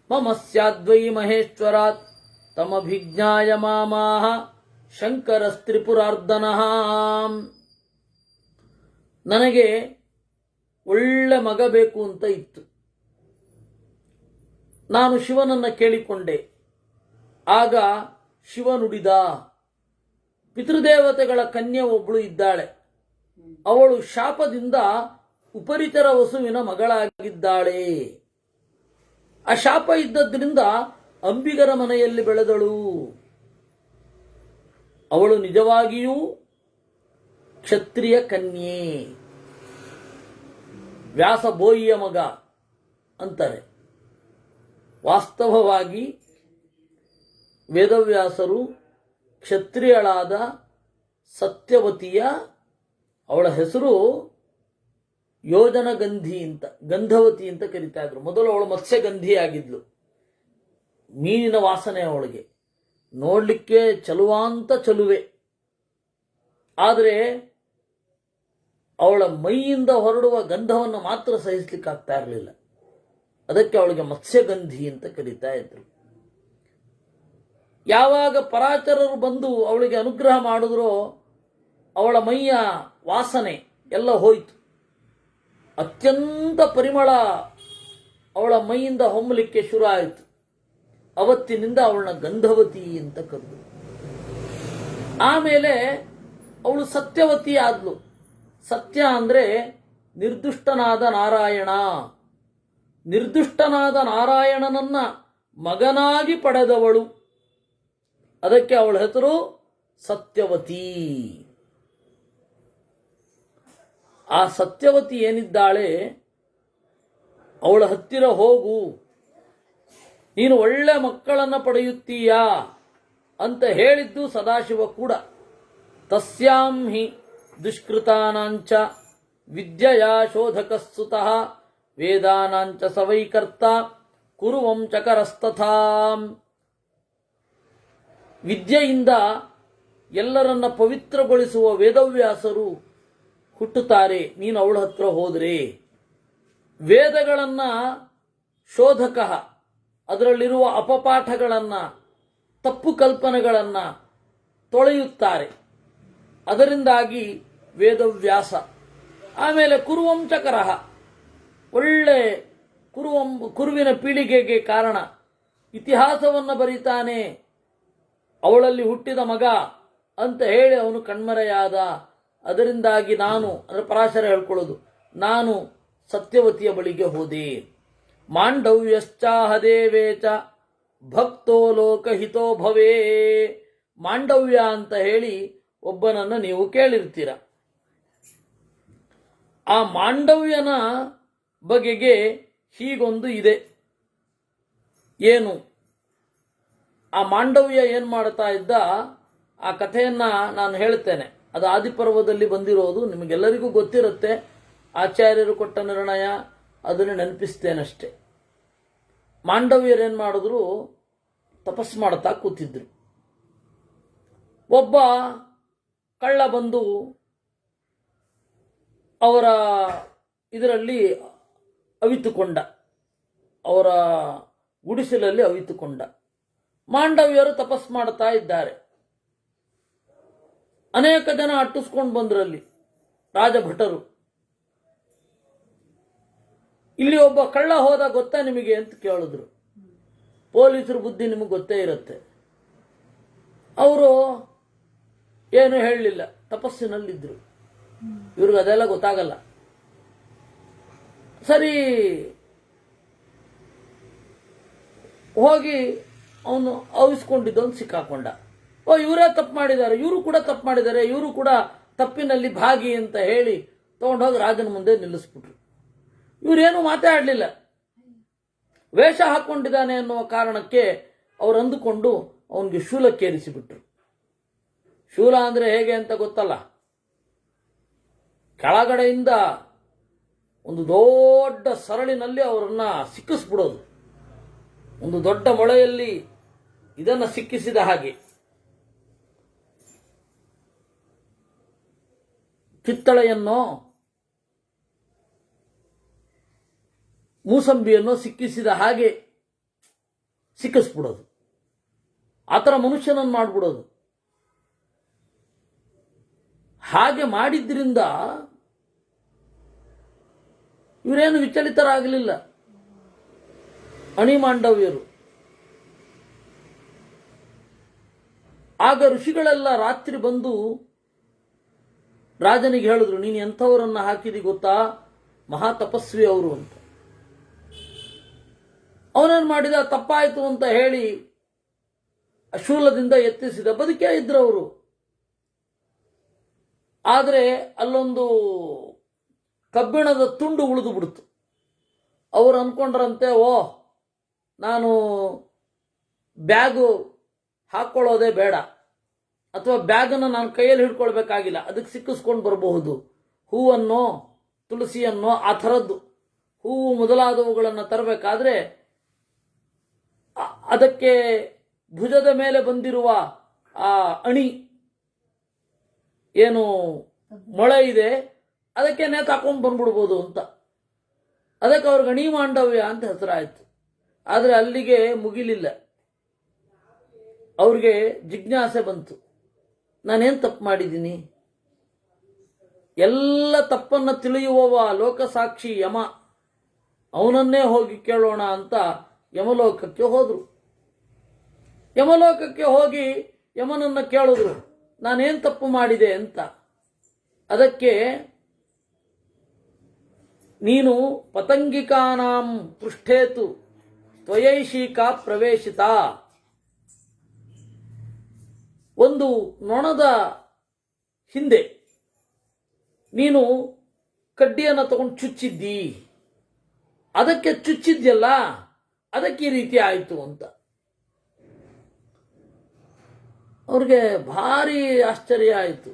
ಮಮ ಸ್ಯಾದ್ವೈ ಮಹೇಶ್ವರಾತ್ ತಮಭಿಜ್ಞಾಯ ಮಾಮಾಹ ಶಂಕರಸ್ತ್ರಿಪುರಾರ್ದನಃ. ನನಗೆ ಒಳ್ಳೆ ಮಗ ಬೇಕು ಅಂತ ಇತ್ತು. ನಾನು ಶಿವನನ್ನು ಕೇಳಿಕೊಂಡೆ. ಆಗ ಶಿವ ನುಡಿದ, ಪಿತೃದೇವತೆಗಳ ಕನ್ಯೆ ಒಬ್ಬಳು ಇದ್ದಾಳೆ, ಅವಳು ಶಾಪದಿಂದ ಉಪರಿತರ ವಸುವಿನ ಮಗಳಾಗಿದ್ದಾಳೆ. ಆ ಶಾಪ ಇದ್ದದ್ರಿಂದ ಅಂಬಿಗರ ಮನೆಯಲ್ಲಿ ಬೆಳೆದಳು. ಅವಳು ನಿಜವಾಗಿಯೂ ಕ್ಷತ್ರಿಯ ಕನ್ಯೆ, ವ್ಯಾಸ ಬೋಯಿಯ ಮಗ ಅಂತಾರೆ. ವಾಸ್ತವವಾಗಿ ವೇದವ್ಯಾಸರು ಕ್ಷತ್ರಿಯಳಾದ ಸತ್ಯವತಿಯ, ಅವಳ ಹೆಸರು ಯೋಜನಗಂಧಿ ಅಂತ, ಗಂಧವತಿ ಅಂತ ಕರೀತಾ ಇದ್ರು. ಮೊದಲು ಅವಳು ಮತ್ಸ್ಯಗಂಧಿ ಆಗಿದ್ಲು. ಮೀನಿನ ವಾಸನೆ ಅವಳಿಗೆ, ನೋಡ್ಲಿಕ್ಕೆ ಚಲುವಾಂತ ಚಲುವೆ. ಆದರೆ ಅವಳ ಮೈಯಿಂದ ಹೊರಡುವ ಗಂಧವನ್ನು ಮಾತ್ರ ಸಹಿಸ್ಲಿಕ್ಕೆ ಆಗ್ತಾ ಇರಲಿಲ್ಲ. ಅದಕ್ಕೆ ಅವಳಿಗೆ ಮತ್ಸ್ಯಗಂಧಿ ಅಂತ ಕರೀತಾ ಇದ್ರು. ಯಾವಾಗ ಪರಾಚರರು ಬಂದು ಅವಳಿಗೆ ಅನುಗ್ರಹ ಮಾಡಿದ್ರೋ ಅವಳ ಮೈಯ ವಾಸನೆ ಎಲ್ಲ ಹೋಯಿತು. ಅತ್ಯಂತ ಪರಿಮಳ ಅವಳ ಮೈಯಿಂದ ಹೊಮ್ಮಲಿಕ್ಕೆ ಶುರು ಆಯಿತು. ಅವತ್ತಿನಿಂದ ಅವಳನ್ನ ಗಂಧವತಿ ಅಂತ ಕರೆದು. ಆಮೇಲೆ ಅವಳು ಸತ್ಯವತಿ ಆದ್ಲು. ಸತ್ಯ ಅಂದ್ರೆ ನಿರ್ದುಷ್ಟನಾದ ನಾರಾಯಣ. ನಿರ್ದುಷ್ಟನಾದ ನಾರಾಯಣನನ್ನ ಮಗನಾಗಿ ಪಡೆದವಳು. ಅದಕ್ಕೆ ಅವಳ ಹೆಸರು ಸತ್ಯವತಿ. ಆ ಸತ್ಯವತಿ ಏನಿದ್ದಾಳೆ, ಅವಳ ಹತ್ತಿರ ಹೋಗು, ನೀನು ಒಳ್ಳೆ ಮಕ್ಕಳನ್ನ ಪಡೆಯುತ್ತೀಯಾ ಅಂತ ಹೇಳಿದ್ದು ಸದಾಶಿವ ಕೂಡ. ತಸ್ಯಾಂ ಹಿ ದುಷ್ಕೃತಾನಾಂಚ ವಿದ್ಯೆಯ ಶೋಧಕಸ್ಸುತಃ ವೇದಾನಾಂಚ ಸವೈಕರ್ತ ಕುರುವಂ ಚಕರಸ್ತಥಾಂ. ವಿದ್ಯೆಯಿಂದ ಎಲ್ಲರನ್ನ ಪವಿತ್ರಗೊಳಿಸುವ ವೇದವ್ಯಾಸರು ಹುಟ್ಟುತ್ತಾರೆ. ನೀನು ಅವಳ ಹತ್ರ ಹೋದರೆ ವೇದಗಳನ್ನ ಶೋಧಕ, ಅದರಲ್ಲಿರುವ ಅಪಪಾಠಗಳನ್ನು, ತಪ್ಪು ಕಲ್ಪನೆಗಳನ್ನು ತೊಳೆಯುತ್ತಾರೆ. ಅದರಿಂದಾಗಿ ವೇದವ್ಯಾಸ. ಆಮೇಲೆ ಕುರುವಂಚಕರ, ಒಳ್ಳೆ ಕುರುವಿನ ಪೀಳಿಗೆಗೆ ಕಾರಣ. ಇತಿಹಾಸವನ್ನು ಬರೀತಾನೆ, ಅವಳಲ್ಲಿ ಹುಟ್ಟಿದ ಮಗ ಅಂತ ಹೇಳಿ ಅವನು ಕಣ್ಮರೆಯಾದ. ಅದರಿಂದಾಗಿ ನಾನು, ಅಂದರೆ ಪರಾಶರ ಹೇಳ್ಕೊಳ್ಳೋದು, ನಾನು ಸತ್ಯವತಿಯ ಬಳಿಗೆ ಹೋದೆ. ಮಾಂಡವ್ಯಶ್ಚಾಹದೇವೇಚ ಭಕ್ತೋ ಲೋಕಹಿತೋ ಭವೇ. ಮಾಂಡವ್ಯ ಅಂತ ಹೇಳಿ ಒಬ್ಬನನ್ನು ನೀವು ಕೇಳಿರ್ತೀರ. ಆ ಮಾಂಡವ್ಯನ ಬಗೆಗೆ ಹೀಗೊಂದು ಇದೆ. ಏನು ಆ ಮಾಂಡವ್ಯ ಏನು ಮಾಡ್ತಾ ಇದ್ದ, ಆ ಕಥೆಯನ್ನ ನಾನು ಹೇಳ್ತೇನೆ. ಅದು ಆದಿಪರ್ವದಲ್ಲಿ ಬಂದಿರೋದು, ನಿಮಗೆಲ್ಲರಿಗೂ ಗೊತ್ತಿರುತ್ತೆ. ಆಚಾರ್ಯರು ಕೊಟ್ಟ ನಿರ್ಣಯ, ಅದನ್ನು ನೆನಪಿಸ್ತೇನಷ್ಟೆ. ಮಾಂಡವ್ಯರೇನು ಮಾಡಿದ್ರು, ತಪಸ್ ಮಾಡ್ತಾ ಕೂತಿದ್ರು. ಒಬ್ಬ ಕಳ್ಳ ಬಂದು ಅವರ ಇದರಲ್ಲಿ ಅವಿತುಕೊಂಡ, ಅವರ ಗುಡಿಸಲಲ್ಲಿ ಅವಿತುಕೊಂಡ. ಮಾಂಡವ್ಯರು ತಪಸ್ ಮಾಡ್ತಾ ಇದ್ದಾರೆ. ಅನೇಕ ಜನ ಅಟ್ಟಿಸ್ಕೊಂಡು ಬಂದ್ರಲ್ಲಿ, ರಾಜಭಟರು. ಇಲ್ಲಿ ಒಬ್ಬ ಕಳ್ಳ ಹೋದ ಗೊತ್ತಾ ನಿಮಗೆ ಅಂತ ಕೇಳಿದ್ರು. ಪೊಲೀಸರು ಬುದ್ಧಿ ನಿಮಗೆ ಗೊತ್ತೇ ಇರುತ್ತೆ. ಅವರು ಏನು ಹೇಳಲಿಲ್ಲ, ತಪಸ್ಸಿನಲ್ಲಿದ್ದರು. ಇವ್ರಿಗೆ ಅದೆಲ್ಲ ಗೊತ್ತಾಗಲ್ಲ. ಸರಿ, ಹೋಗಿ ಅವನು ಅವಿಸ್ಕೊಂಡಿದ್ದವನು ಸಿಕ್ಕಾಕೊಂಡ. ಓ, ಇವರೇ ತಪ್ಪು ಮಾಡಿದ್ದಾರೆ, ಇವರು ಕೂಡ ತಪ್ಪು ಮಾಡಿದ್ದಾರೆ, ಇವರು ಕೂಡ ತಪ್ಪಿನಲ್ಲಿ ಭಾಗಿ ಅಂತ ಹೇಳಿ ತಗೊಂಡೋಗಿ ರಾಜನ ಮುಂದೆ ನಿಲ್ಲಿಸ್ಬಿಟ್ರು. ಇವರೇನು ಮಾತಾಡಲಿಲ್ಲ. ವೇಷ ಹಾಕೊಂಡಿದ್ದಾನೆ ಅನ್ನುವ ಕಾರಣಕ್ಕೆ ಅವ್ರು ಅಂದುಕೊಂಡು ಅವನಿಗೆ ಶೂಲಕ್ಕೇರಿಸಿಬಿಟ್ರು. ಶೂಲ ಅಂದ್ರೆ ಹೇಗೆ ಅಂತ ಗೊತ್ತಲ್ಲ, ಕೆಳಗಡೆಯಿಂದ ಒಂದು ದೊಡ್ಡ ಸರಳಿನಲ್ಲಿ ಅವರನ್ನ ಸಿಕ್ಕಿಸ್ಬಿಡೋದು. ಒಂದು ದೊಡ್ಡ ಮೊಳೆಯಲ್ಲಿ ಇದನ್ನು ಸಿಕ್ಕಿಸಿದ ಹಾಗೆ. ಕಿತ್ತಳೆಯನ್ನೋ ಮೂಸಂಬಿಯನ್ನೋ ಸಿಕ್ಕಿಸಿದ ಹಾಗೆ ಸಿಕ್ಕಿಸ್ಬಿಡೋದು, ಆ ಥರ ಮನುಷ್ಯನನ್ನು ಮಾಡಿಬಿಡೋದು. ಹಾಗೆ ಮಾಡಿದ್ರಿಂದ ಇವರೇನು ವಿಚಲಿತರಾಗಲಿಲ್ಲ ಅಣಿಮಾಂಡವ್ಯರು. ಆಗ ಋಷಿಗಳೆಲ್ಲ ರಾತ್ರಿ ಬಂದು ರಾಜನಿಗೆ ಹೇಳಿದ್ರು, ನೀನು ಎಂಥವರನ್ನ ಹಾಕಿದಿ ಗೊತ್ತಾ, ಮಹಾ ತಪಸ್ವಿ ಅವರು ಅಂತ. ಅವನೇನು ಮಾಡಿದ, ತಪ್ಪಾಯಿತು ಅಂತ ಹೇಳಿ ಶೂಲದಿಂದ ಎತ್ತಿಸಿದ. ಬದುಕೇ ಇದ್ರು ಅವರು. ಆದರೆ ಅಲ್ಲೊಂದು ಕಬ್ಬಿಣದ ತುಂಡು ಉಳಿದು ಬಿಡ್ತು. ಅವರು ಅಂದ್ಕೊಂಡ್ರಂತೆ, ನಾನು ಬ್ಯಾಗು ಹಾಕ್ಕೊಳ್ಳೋದೇ ಬೇಡ, ಅಥವಾ ಬ್ಯಾಗನ್ನು ನಾನು ಕೈಯಲ್ಲಿ ಹಿಡ್ಕೊಳ್ಬೇಕಾಗಿಲ್ಲ, ಅದಕ್ಕೆ ಸಿಕ್ಕಿಸ್ಕೊಂಡು ಬರಬಹುದು. ಹೂವನ್ನೋ ತುಳಸಿಯನ್ನೋ ಆ ಥರದ್ದು ಹೂವು ಮೊದಲಾದವುಗಳನ್ನು ತರಬೇಕಾದ್ರೆ ಅದಕ್ಕೆ ಭುಜದ ಮೇಲೆ ಬಂದಿರುವ ಆ ಅಣಿ ಏನು ಮೊಳೆ ಇದೆ ಅದಕ್ಕೆ ನೇತಾಕೊಂಡು ಬಂದ್ಬಿಡ್ಬೋದು ಅಂತ. ಅದಕ್ಕೆ ಅವ್ರಿಗೆ ಅಣಿ ಮಾಂಡವ್ಯ ಅಂತ ಹೆಸರಾಯಿತು. ಆದರೆ ಅಲ್ಲಿಗೆ ಮುಗಿಲಿಲ್ಲ. ಅವ್ರಿಗೆ ಜಿಜ್ಞಾಸೆ ಬಂತು, ನಾನೇನು ತಪ್ಪು ಮಾಡಿದ್ದೀನಿ? ಎಲ್ಲ ತಪ್ಪನ್ನು ತಿಳಿಯುವವ ಲೋಕಸಾಕ್ಷಿ ಯಮ, ಅವನನ್ನೇ ಹೋಗಿ ಕೇಳೋಣ ಅಂತ ಯಮಲೋಕಕ್ಕೆ ಹೋದರು. ಯಮಲೋಕಕ್ಕೆ ಹೋಗಿ ಯಮನನ್ನು ಕೇಳಿದ್ರು, ನಾನೇನು ತಪ್ಪು ಮಾಡಿದೆ ಅಂತ. ಅದಕ್ಕೆ ನೀನು ಪತಂಗಿಕಾನಾಂ ಪೃಷ್ಠೇತು ತ್ವಯೈಷಿಕಾ ಪ್ರವೇಶಿತ, ಒಂದು ನೊಣದ ಹಿಂದೆ ನೀನು ಕಡ್ಡಿಯನ್ನು ತಗೊಂಡು ಚುಚ್ಚಿದ್ದಿ, ಅದಕ್ಕೆ ಚುಚ್ಚಿದ್ಯಲ್ಲ, ಅದಕ್ಕೆ ಈ ರೀತಿ ಆಯಿತು ಅಂತ. ಅವ್ರಿಗೆ ಭಾರಿ ಆಶ್ಚರ್ಯ ಆಯಿತು.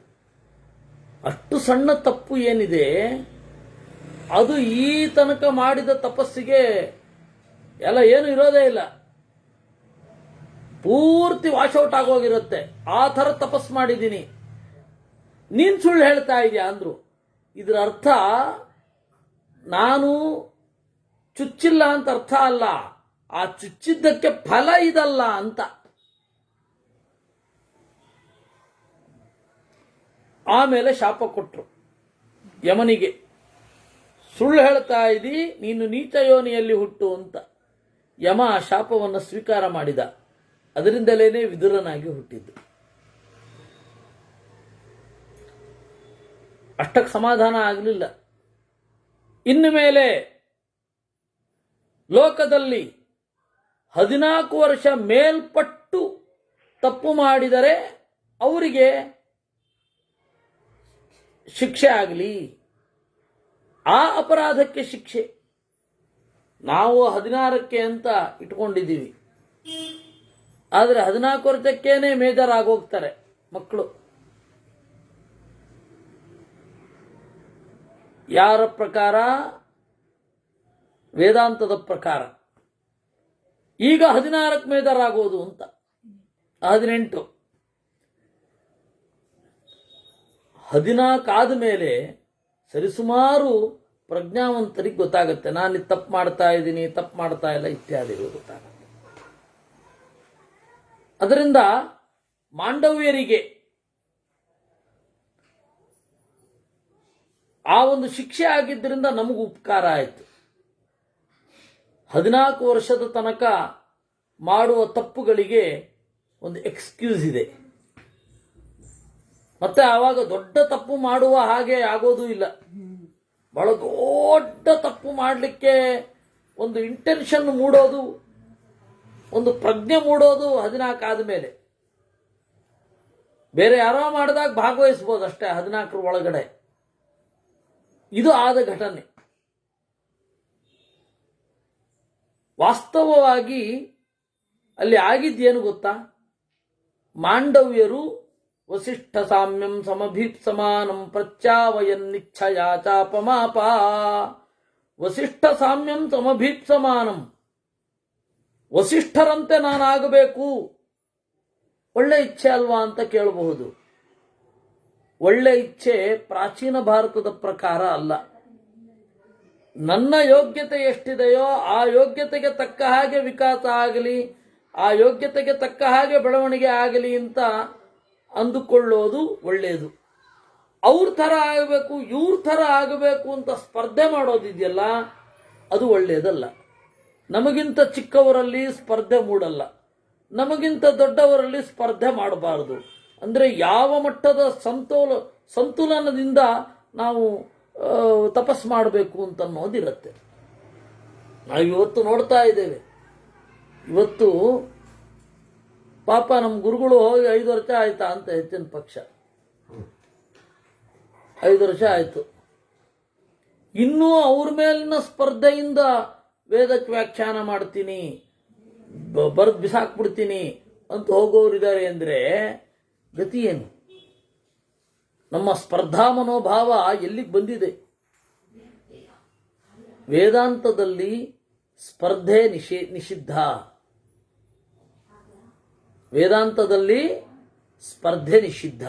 ಅಷ್ಟು ಸಣ್ಣ ತಪ್ಪು ಏನಿದೆ ಅದು ಈ ತನಕ ಮಾಡಿದ ತಪಸ್ಸಿಗೆ ಎಲ್ಲ ಏನು ಇರೋದೇ ಇಲ್ಲ, ಪೂರ್ತಿ ವಾಶೌಟ್ ಆಗೋಗಿರುತ್ತೆ. ಆ ಥರ ತಪಸ್ಸು ಮಾಡಿದ್ದೀನಿ, ನೀನು ಸುಳ್ಳು ಹೇಳ್ತಾ ಇದೆಯಾ ಅಂದ್ರು. ಇದರ ಅರ್ಥ ನಾನು ಚುಚ್ಚಿಲ್ಲ ಅಂತ ಅರ್ಥ ಅಲ್ಲ, ಆ ಚುಚ್ಚಿದ್ದಕ್ಕೆ ಫಲ ಇದಲ್ಲ ಅಂತ. ಆಮೇಲೆ ಶಾಪ ಕೊಟ್ಟರು ಯಮನಿಗೆ, ಸುಳ್ಳು ಹೇಳ್ತಾ ಇದ್ದಿ, ನೀನು ನೀಚ ಯೋನಿಯಲ್ಲಿ ಹುಟ್ಟು ಅಂತ. ಯಮ ಆ ಶಾಪವನ್ನು ಸ್ವೀಕಾರ ಮಾಡಿದ. ಅದರಿಂದಲೇನೆ ವಿದುರನಾಗಿ ಹುಟ್ಟಿದ್ದು. ಅಷ್ಟಕ್ಕೆ ಸಮಾಧಾನ ಆಗಲಿಲ್ಲ. ಇನ್ನು ಮೇಲೆ ಲೋಕದಲ್ಲಿ 14 ವರ್ಷ ಮೇಲ್ಪಟ್ಟು ತಪ್ಪು ಮಾಡಿದರೆ ಅವರಿಗೆ ಶಿಕ್ಷೆ ಆಗಲಿ, ಆ ಅಪರಾಧಕ್ಕೆ ಶಿಕ್ಷೆ. ನಾವು 16ಕ್ಕೆ ಅಂತ ಇಟ್ಕೊಂಡಿದ್ದೀವಿ, ಆದರೆ 14 ವರ್ಷಕ್ಕೇನೆ ಮೇಜರ್ ಆಗೋಗ್ತಾರೆ ಮಕ್ಕಳು. ಯಾರ ಪ್ರಕಾರ? ವೇದಾಂತದ ಪ್ರಕಾರ. ಈಗ 16ಕ್ಕೆ ಮೇಜರ್ ಆಗೋದು ಅಂತ. 18 14 ಆದ ಮೇಲೆ ಸರಿಸುಮಾರು ಪ್ರಜ್ಞಾವಂತರಿಗೆ ಗೊತ್ತಾಗುತ್ತೆ, ನಾನು ತಪ್ಪು ಮಾಡ್ತಾ ಇದ್ದೀನಿ, ತಪ್ಪು ಮಾಡ್ತಾ ಇಲ್ಲ ಇತ್ಯಾದಿಗಳು ಗೊತ್ತಾಗುತ್ತೆ. ಅದರಿಂದ ಮಾಂಡವ್ಯರಿಗೆ ಆ ಒಂದು ಶಿಕ್ಷೆ ಆಗಿದ್ದರಿಂದ ನಮಗೂ ಉಪಕಾರ ಆಯಿತು. 14 ವರ್ಷದ ತನಕ ಮಾಡುವ ತಪ್ಪುಗಳಿಗೆ ಒಂದು ಎಕ್ಸ್ಕ್ಯೂಸ್ ಇದೆ. ಮತ್ತೆ ಆವಾಗ ದೊಡ್ಡ ತಪ್ಪು ಮಾಡುವ ಹಾಗೆ ಆಗೋದು ಇಲ್ಲ. ಬಹಳ ದೊಡ್ಡ ತಪ್ಪು ಮಾಡಲಿಕ್ಕೆ ಒಂದು ಇಂಟೆನ್ಷನ್ ಮೂಡೋದು, ಒಂದು ಪ್ರಜ್ಞೆ ಮೂಡೋದು 14 ಆದಮೇಲೆ. ಬೇರೆ ಯಾರೋ ಮಾಡಿದಾಗ ಭಾಗವಹಿಸ್ಬೋದು ಅಷ್ಟೇ 14 ಒಳಗಡೆ. ಇದು ಆದ ಘಟನೆ. ವಾಸ್ತವವಾಗಿ ಅಲ್ಲಿ ಆಗಿದ್ದೇನು ಗೊತ್ತಾ? ಮಾಂಡವ್ಯರು ವಸಿಷ್ಠ ಸಾಮ್ಯಂ ಸಮಭೀಪ್ಸಮಾನಂ ಪ್ರತ್ಯಾವಯನ್ನಿಚ್ಛಯಾ ಚಾಪಮಾಪ. ವಸಿಷ್ಠ ಸಾಮ್ಯಂ ಸಮಭೀಪ್ಸಮಾನಂ, ವಸಿಷ್ಠರಂತೆ ನಾನಾಗಬೇಕು, ಒಳ್ಳೆ ಇಚ್ಛೆ ಅಲ್ವಾ ಅಂತ ಕೇಳಬಹುದು. ಒಳ್ಳೆ ಇಚ್ಛೆ ಪ್ರಾಚೀನ ಭಾರತದ ಪ್ರಕಾರ ಅಲ್ಲ. ನನ್ನ ಯೋಗ್ಯತೆ ಎಷ್ಟಿದೆಯೋ ಆ ಯೋಗ್ಯತೆಗೆ ತಕ್ಕ ಹಾಗೆ ವಿಕಾಸ ಆಗಲಿ, ಆ ಯೋಗ್ಯತೆಗೆ ತಕ್ಕ ಹಾಗೆ ಬೆಳವಣಿಗೆ ಆಗಲಿ ಅಂತ ಅಂದುಕೊಳ್ಳೋದು ಒಳ್ಳೆಯದು. ಅವ್ರ ಥರ ಆಗಬೇಕು, ಇವ್ರ ಥರ ಆಗಬೇಕು ಅಂತ ಸ್ಪರ್ಧೆ ಮಾಡೋದಿದೆಯಲ್ಲ, ಅದು ಒಳ್ಳೆಯದಲ್ಲ. ನಮಗಿಂತ ಚಿಕ್ಕವರಲ್ಲಿ ಸ್ಪರ್ಧೆ ಮೂಡಲ್ಲ, ನಮಗಿಂತ ದೊಡ್ಡವರಲ್ಲಿ ಸ್ಪರ್ಧೆ ಮಾಡಬಾರದು. ಅಂದರೆ ಯಾವ ಮಟ್ಟದ ಸಂತುಲನದಿಂದ ನಾವು ತಪಸ್ ಮಾಡಬೇಕು ಅಂತ ಅನ್ನೋದಿರುತ್ತೆ. ನಾವು ಇವತ್ತು ನೋಡ್ತಾ ಇದ್ದೇವೆ. ಇವತ್ತು ಪಾಪ ನಮ್ಮ ಗುರುಗಳು ಹೋಗಿ 5 ವರ್ಷ ಆಯ್ತಾ ಅಂತ, ಹೆಚ್ಚಿನ ಪಕ್ಷ 5 ವರ್ಷ ಆಯಿತು. ಇನ್ನೂ ಅವ್ರ ಮೇಲಿನ ಸ್ಪರ್ಧೆಯಿಂದ ವೇದಕ್ಕೆ ವ್ಯಾಖ್ಯಾನ ಮಾಡ್ತೀನಿ, ಬರೆದು ಬಿಸಾಕ್ಬಿಡ್ತೀನಿ ಅಂತ ಹೋಗೋರಿದ್ದಾರೆ ಅಂದರೆ ಗತಿ ಏನು? ನಮ್ಮ ಸ್ಪರ್ಧಾ ಮನೋಭಾವ ಎಲ್ಲಿಗೆ ಬಂದಿದೆ? ವೇದಾಂತದಲ್ಲಿ ಸ್ಪರ್ಧೆ ನಿಷಿದ್ಧ. ವೇದಾಂತದಲ್ಲಿ ಸ್ಪರ್ಧೆ ನಿಷಿದ್ಧ.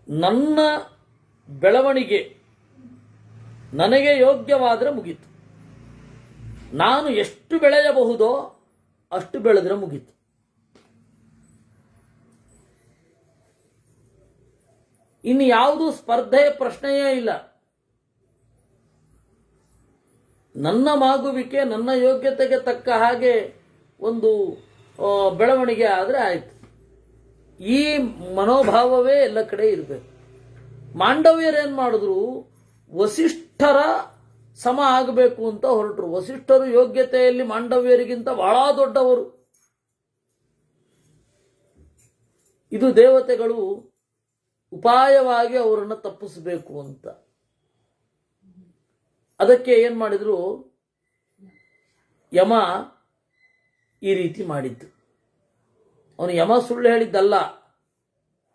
ನನ್ನ ಬೆಳವಣಿಗೆ ನನಗೆ ಯೋಗ್ಯವಾದರೆ ಮುಗೀತು. ನಾನು ಎಷ್ಟು ಬೆಳೆಯಬಹುದೋ ಅಷ್ಟು ಬೆಳೆದ್ರೆ ಮುಗೀತು. ಇನ್ನು ಯಾವುದು ಸ್ಪರ್ಧೆಯ ಪ್ರಶ್ನೆಯೇ ಇಲ್ಲ. ನನ್ನ ಮಾಗುವಿಕೆ ನನ್ನ ಯೋಗ್ಯತೆಗೆ ತಕ್ಕ ಹಾಗೆ ಒಂದು ಬೆಳವಣಿಗೆ ಆದರೆ ಆಯಿತು. ಈ ಮನೋಭಾವವೇ ಎಲ್ಲ ಕಡೆ ಇರಬೇಕು. ಮಾಂಡವ್ಯರೇನು ಮಾಡಿದ್ರು? ವಸಿಷ್ಠರ ಸಮ ಆಗಬೇಕು ಅಂತ ಹೊರಟರು. ವಸಿಷ್ಠರು ಯೋಗ್ಯತೆಯಲ್ಲಿ ಮಾಂಡವ್ಯರಿಗಿಂತ ಬಹಳ ದೊಡ್ಡವರು. ಇದು ದೇವತೆಗಳು ಉಪಾಯವಾಗಿ ಅವರನ್ನು ತಪ್ಪಿಸಬೇಕು ಅಂತ. ಅದಕ್ಕೆ ಏನು ಮಾಡಿದ್ರು? ಯಮ ಈ ರೀತಿ ಮಾಡಿದ್ದು. ಅವನು ಯಮ ಸುಳ್ಳು ಹೇಳಿದ್ದಲ್ಲ.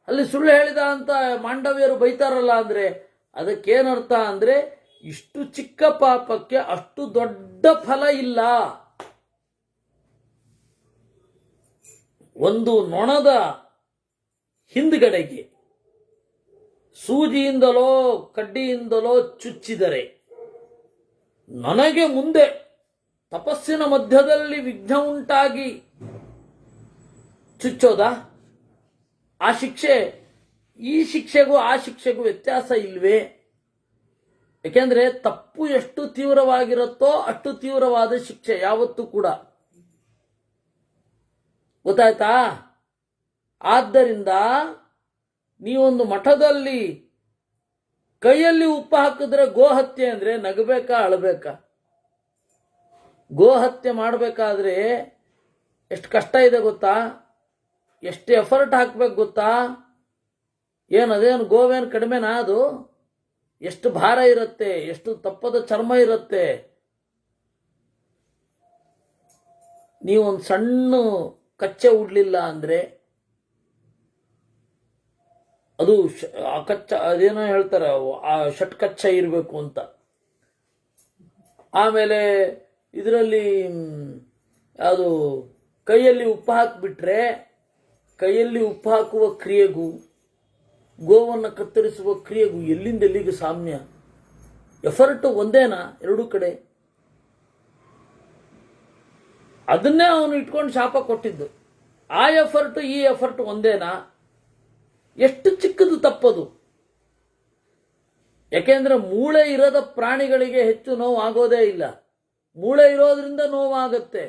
ಅಲ್ಲಿ ಸುಳ್ಳು ಹೇಳಿದ ಅಂತ ಮಾಂಡವ್ಯರು ಬೈತಾರಲ್ಲ, ಅಂದರೆ ಅದಕ್ಕೇನರ್ಥ ಅಂದರೆ ಇಷ್ಟು ಚಿಕ್ಕ ಪಾಪಕ್ಕೆ ಅಷ್ಟು ದೊಡ್ಡ ಫಲ ಇಲ್ಲ. ಒಂದು ನೊಣದ ಹಿಂದ್ಗಡೆಗೆ ಸೂಜಿಯಿಂದಲೋ ಕಡ್ಡಿಯಿಂದಲೋ ಚುಚ್ಚಿದರೆ ನನಗೆ ಮುಂದೆ ತಪಸ್ಸಿನ ಮಧ್ಯದಲ್ಲಿ ವಿಘ್ನ ಉಂಟಾಗಿ ಚುಚ್ಚೋದ? ಆ ಶಿಕ್ಷೆ ಈ ಶಿಕ್ಷೆಗೂ ಆ ಶಿಕ್ಷೆಗೂ ವ್ಯತ್ಯಾಸ ಇಲ್ವೇ? ಯಾಕೆಂದ್ರೆ ತಪ್ಪು ಎಷ್ಟು ತೀವ್ರವಾಗಿರುತ್ತೋ ಅಷ್ಟು ತೀವ್ರವಾದ ಶಿಕ್ಷೆ ಯಾವತ್ತೂ ಕೂಡ. ಗೊತ್ತಾಯ್ತಾ? ಆದ್ದರಿಂದ ನೀವೊಂದು ಮಠದಲ್ಲಿ ಕೈಯಲ್ಲಿ ಉಪ್ಪು ಹಾಕಿದ್ರೆ ಗೋಹತ್ಯೆ ಅಂದ್ರೆ ನಗಬೇಕಾ ಅಳಬೇಕಾ? ಗೋಹತ್ಯೆ ಮಾಡಬೇಕಾದ್ರೆ ಎಷ್ಟು ಕಷ್ಟ ಇದೆ ಗೊತ್ತಾ? ಎಷ್ಟು ಎಫರ್ಟ್ ಹಾಕ್ಬೇಕು ಗೊತ್ತಾ? ಅದೇನು ಗೋವೇನು ಕಡಿಮೆನಾ? ಅದು ಎಷ್ಟು ಭಾರ ಇರುತ್ತೆ, ಎಷ್ಟು ತಪ್ಪದ ಚರ್ಮ ಇರುತ್ತೆ. ನೀವೊಂದು ಸಣ್ಣ ಕಚ್ಚೆ ಉಡ್ಲಿಲ್ಲ ಅಂದ್ರೆ ಅದು ಕಚ್ಚ, ಅದೇನೋ ಹೇಳ್ತಾರೆ ಆ ಷಟ್ಕಚ್ಚ ಇರಬೇಕು ಅಂತ. ಆಮೇಲೆ ಇದರಲ್ಲಿ ಅದು ಕೈಯಲ್ಲಿ ಉಪ್ಪು ಹಾಕಿಬಿಟ್ರೆ, ಕೈಯಲ್ಲಿ ಉಪ್ಪು ಹಾಕುವ ಕ್ರಿಯೆಗೂ ಗೋವನ್ನು ಕತ್ತರಿಸುವ ಕ್ರಿಯೆಗೂ ಎಲ್ಲಿಂದ ಎಲ್ಲಿಗೆ ಸಾಮ್ಯ? ಎಫರ್ಟ್ ಒಂದೇನಾ ಎರಡೂ ಕಡೆ? ಅದನ್ನೇ ಅವನು ಇಟ್ಕೊಂಡು ಶಾಪ ಕೊಟ್ಟಿದ್ದು. ಆ ಎಫರ್ಟ್ ಈ ಎಫರ್ಟ್ ಒಂದೇನಾ? ಎಷ್ಟು ಚಿಕ್ಕದು ತಪ್ಪದು. ಯಾಕೆಂದ್ರೆ ಮೂಳೆ ಇರದ ಪ್ರಾಣಿಗಳಿಗೆ ಹೆಚ್ಚು ನೋವು ಆಗೋದೇ ಇಲ್ಲ. ಮೂಳೆ ಇರೋದ್ರಿಂದ ನೋವಾಗತ್ತೆ.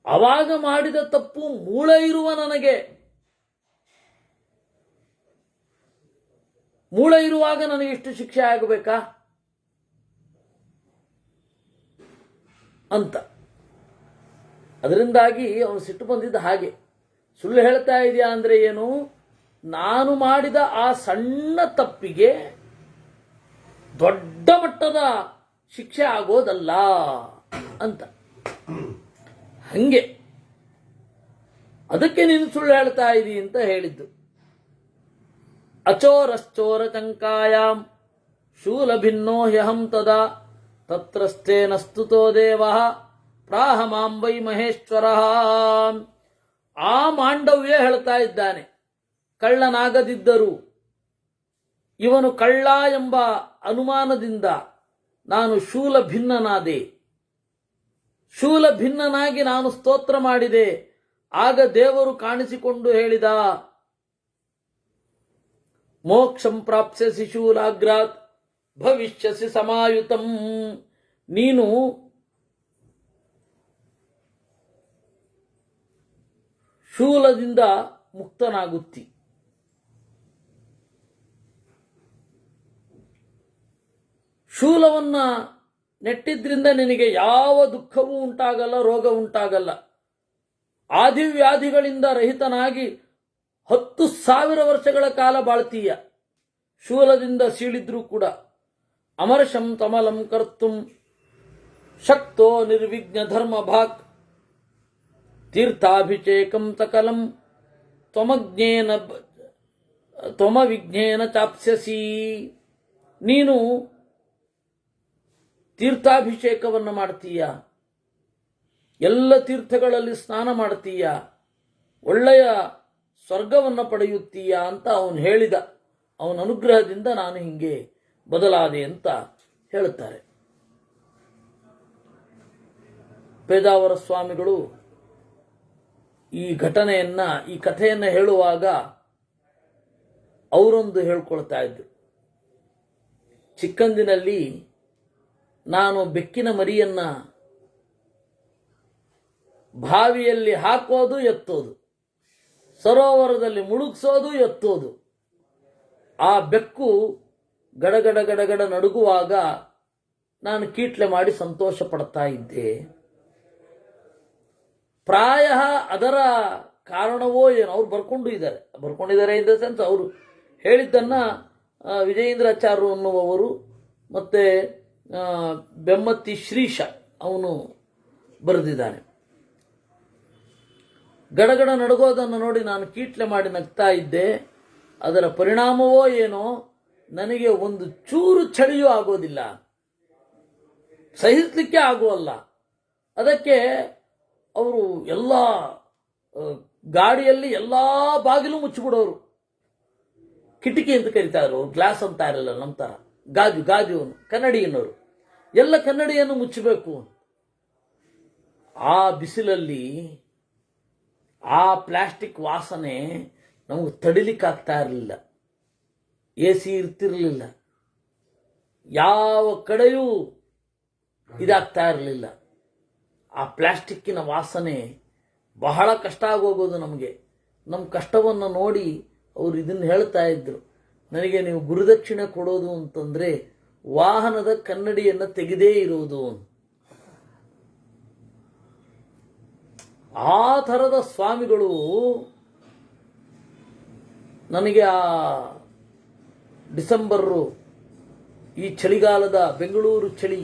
ಅವಾಗ ಮಾಡಿದ ತಪ್ಪು ಮೂಳೆ ಇರುವ ನನಗೆ, ಮೂಳೆ ಇರುವಾಗ ನನಗೆ ಇಷ್ಟು ಶಿಕ್ಷೆ ಆಗಬೇಕಾ ಅಂತ. ಅದರಿಂದಾಗಿ ಅವನು ಸಿಟ್ಟು ಬಂದಿದ್ದ ಹಾಗೆ. ಸುಳ್ಳು ಹೇಳ್ತಾ ಇದೆಯಾ ಅಂದ್ರೆ ಏನು? ನಾನು ಮಾಡಿದ ಆ ಸಣ್ಣ ತಪ್ಪಿಗೆ ದೊಡ್ಡ ಮಟ್ಟದ ಶಿಕ್ಷೆ ಆಗೋದಲ್ಲ ಅಂತ. ಹಂಗೆ ಅದಕ್ಕೆ ನೀನು ಸುಳ್ಳು ಹೇಳ್ತಾ ಇದ್ದೀ ಅಂತ ಹೇಳಿದ್ದು. ಅಚೋರಶ್ಚೋರ ಚಂಕಾಯಾಂ ಶೂಲ ಭಿನ್ನೋ ಹ್ಯಹಂ ತದಾ ತತ್ರಸ್ಥೇನ ಸ್ತುತೋ ದೇವಃ ಪ್ರಾಹ ಮಾಂ ವೈ ಮಹೇಶ್ವರ. ಆ ಮಾಂಡವ್ಯ ಹೇಳ್ತಾ ಇದ್ದಾನೆ, ಕಳ್ಳನಾಗದಿದ್ದರೂ ಇವನು ಕಳ್ಳ ಎಂಬ ಅನುಮಾನದಿಂದ ನಾನು ಶೂಲ ಭಿನ್ನನಾದೆ. ಶೂಲ ಭಿನ್ನನಾಗಿ ನಾನು ಸ್ತೋತ್ರ ಮಾಡಿದೆ. ಆಗ ದೇವರು ಕಾಣಿಸಿಕೊಂಡು ಹೇಳಿದ, ಮೋಕ್ಷಂ ಪ್ರಾಪ್ಸ್ಯಸಿ ಶೂಲಾಗ್ರಾತ್ ಭವಿಷ್ಯಸಿ ಸಮಾಯುತಂ. ನೀನು ಶೂಲದಿಂದ ಮುಕ್ತನಾಗುತ್ತಿ. ಶೂಲವನ್ನ ನೆಟ್ಟಿದ್ರಿಂದ ನಿನಗೆ ಯಾವ ದುಃಖವೂ ಉಂಟಾಗಲ್ಲ, ರೋಗ ಉಂಟಾಗಲ್ಲ. ಆದಿವ್ಯಾಧಿಗಳಿಂದ ರಹಿತನಾಗಿ 10,000 ವರ್ಷಗಳ ಕಾಲ ಬಾಳ್ತೀಯ. ಶೂಲದಿಂದ ಸೀಳಿದ್ರೂ ಕೂಡ ಅಮರ್ಷಂ ತಮಲಂ ಕರ್ತುಂ ಶಕ್ತೋ ನಿರ್ವಿಘ್ನ ಧರ್ಮ ಭಾಕ್ ತೀರ್ಥಾಭಿಷೇಕಂ ಸಕಲಂ ತ್ವಮವಿಘ್ನೇನ ಚಾಪ್ಸ್ಯಸಿ. ನೀನು ತೀರ್ಥಾಭಿಷೇಕವನ್ನು ಮಾಡ್ತೀಯ, ಎಲ್ಲ ತೀರ್ಥಗಳಲ್ಲಿ ಸ್ನಾನ ಮಾಡ್ತೀಯ, ಒಳ್ಳೆಯ ಸ್ವರ್ಗವನ್ನು ಪಡೆಯುತ್ತೀಯ ಅಂತ ಅವನು ಹೇಳಿದ. ಅವನ ಅನುಗ್ರಹದಿಂದ ನಾನು ಹಿಂಗೆ ಬದಲಾದೆ ಅಂತ ಹೇಳುತ್ತಾರೆ. ಪೇಜಾವರ ಸ್ವಾಮಿಗಳು ಈ ಘಟನೆಯನ್ನ, ಈ ಕಥೆಯನ್ನು ಹೇಳುವಾಗ ಅವರೊಂದು ಹೇಳ್ಕೊಳ್ತಾ ಇದ್ರು. ಚಿಕ್ಕಂದಿನಲ್ಲಿ ನಾನು ಬೆಕ್ಕಿನ ಮರಿಯನ್ನ ಬಾವಿಯಲ್ಲಿ ಹಾಕೋದು ಎತ್ತೋದು, ಸರೋವರದಲ್ಲಿ ಮುಳುಗಿಸೋದು ಎತ್ತೋದು. ಆ ಬೆಕ್ಕು ಗಡಗಡ ಗಡಗಡ ನಡುಗುವಾಗ ನಾನು ಕೀಟ್ಲೆ ಮಾಡಿ ಸಂತೋಷ ಪಡ್ತಾ ಇದ್ದೆ. ಪ್ರಾಯ ಅದರ ಕಾರಣವೋ ಏನೋ ಅವ್ರು ಬರ್ಕೊಂಡಿದ್ದಾರೆ ಇನ್ ದ ಸೆನ್ಸ್ ಅವರು ಹೇಳಿದ್ದನ್ನ ವಿಜಯೇಂದ್ರಾಚಾರ್ಯರು ಅನ್ನುವವರು ಮತ್ತೆ ಬೆಮ್ಮತ್ತಿ ಶ್ರೀಶ ಅವನು ಬರೆದಿದ್ದಾನೆ. ಗಡಗಡ ನಡುಗೋದನ್ನು ನೋಡಿ ನಾನು ಕೀಟ್ಲೆ ಮಾಡಿ ನಗ್ತಾ ಇದ್ದೆ. ಅದರ ಪರಿಣಾಮವೋ ಏನೋ ನನಗೆ ಒಂದು ಚೂರು ಚಳಿಯೂ ಆಗೋದಿಲ್ಲ, ಸಹಿಸಲಿಕ್ಕೆ ಆಗುವಲ್ಲ. ಅದಕ್ಕೆ ಅವರು ಎಲ್ಲ ಗಾಡಿಯಲ್ಲಿ ಎಲ್ಲ ಬಾಗಿಲು ಮುಚ್ಚಿಬಿಡೋರು. ಕಿಟಕಿ ಅಂತ ಕರೀತಾ ಇದ್ರು, ಗ್ಲಾಸ್ ಅಂತ ಇರಲಿಲ್ಲ ನಮ್ಮ ಥರ, ಗಾಜು ಕನ್ನಡಿಯನ್ನೋರು ಎಲ್ಲ ಕನ್ನಡಿಯನ್ನು ಮುಚ್ಚಬೇಕು. ಆ ಬಿಸಿಲಲ್ಲಿ ಆ ಪ್ಲಾಸ್ಟಿಕ್ ವಾಸನೆ ನಮಗೆ ತಡಿಲಿಕ್ಕಾಗ್ತಾ ಇರಲಿಲ್ಲ. AC ಇರ್ತಿರಲಿಲ್ಲ, ಯಾವ ಕಡೆಯೂ ಇದಾಗ್ತಾ ಇರಲಿಲ್ಲ. ಆ ಪ್ಲಾಸ್ಟಿಕ್ಕಿನ ವಾಸನೆ ಬಹಳ ಕಷ್ಟ ಆಗೋಗೋದು ನಮಗೆ. ನಮ್ಮ ಕಷ್ಟವನ್ನು ನೋಡಿ ಅವರು ಇದನ್ನು ಹೇಳ್ತಾ ಇದ್ರು, ನನಗೆ ನೀವು ಗುರುದಕ್ಷಿಣೆ ಕೊಡೋದು ಅಂತಂದ್ರೆ ವಾಹನದ ಕನ್ನಡಿಯನ್ನು ತೆಗೆದೇ ಇರುವುದು. ಆ ಥರದ ಸ್ವಾಮಿಗಳು ನನಗೆ ಆ ಡಿಸೆಂಬರು, ಈ ಚಳಿಗಾಲದ ಬೆಂಗಳೂರು ಚಳಿ,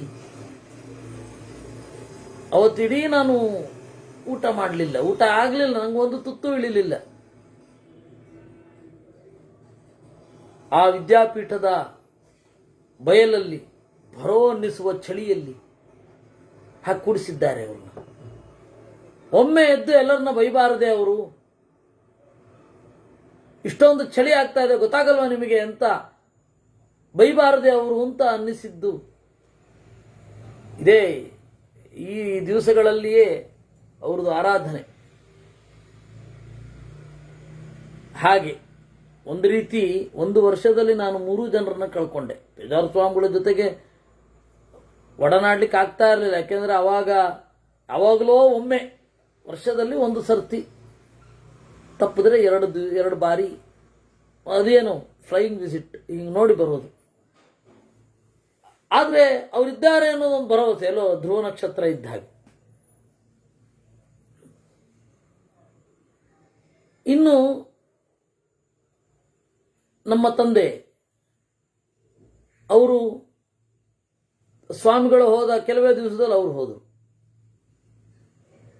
ಅವತ್ತಿಡೀ ನಾನು ಊಟ ಮಾಡಲಿಲ್ಲ, ಊಟ ಆಗಲಿಲ್ಲ, ನನಗೊಂದು ತುತ್ತು ಇಳಿಲಿಲ್ಲ. ಆ ವಿದ್ಯಾಪೀಠದ ಬಯಲಲ್ಲಿ ಭರೋ ಅನ್ನಿಸುವ ಚಳಿಯಲ್ಲಿ ಹಾಕಿ ಕುಡಿಸಿದ್ದಾರೆ ಅವ್ರನ್ನ. ಒಮ್ಮೆ ಎದ್ದು ಎಲ್ಲರನ್ನ ಬೈಬಾರದೆ ಅವರು, ಇಷ್ಟೊಂದು ಚಳಿ ಆಗ್ತಾ ಇದೆ ಗೊತ್ತಾಗಲ್ವಾ ನಿಮಗೆ ಅಂತ ಬೈಬಾರದೆ ಅವರು ಅಂತ ಅನ್ನಿಸಿದ್ದು ಇದೇ ಈ ದಿವಸಗಳಲ್ಲಿಯೇ ಅವ್ರದ್ದು ಆರಾಧನೆ. ಹಾಗೆ ಒಂದು ರೀತಿ 1 ವರ್ಷದಲ್ಲಿ ನಾನು 3 ಜನರನ್ನ ಕಳ್ಕೊಂಡೆ. ಪೇಜಾವರ ಸ್ವಾಮಿಗಳ ಜೊತೆಗೆ ಒಡನಾಡ್ಲಿಕ್ಕೆ ಆಗ್ತಾ ಇರಲಿಲ್ಲ. ಯಾಕೆಂದ್ರೆ ಯಾವಾಗಲೋ ಒಮ್ಮೆ ವರ್ಷದಲ್ಲಿ 1 ಸರ್ತಿ, ತಪ್ಪಿದ್ರೆ 2 ಬಾರಿ, ಅದೇನು ಫ್ಲೈಯಿಂಗ್ ವಿಸಿಟ್ ಹಿಂಗೆ ನೋಡಿ ಬರೋದು. ಆದರೆ ಅವರಿದ್ದಾರೆ ಅನ್ನೋದೊಂದು ಭರವಸೆ, ಎಲ್ಲೋ ಧ್ರುವ ನಕ್ಷತ್ರ ಇದ್ದ ಹಾಗೆ. ಇನ್ನು ನಮ್ಮ ತಂದೆ ಅವರು ಸ್ವಾಮಿಗಳು ಹೋದ ಕೆಲವೇ ದಿವಸದಲ್ಲಿ ಅವರು ಹೋದರು.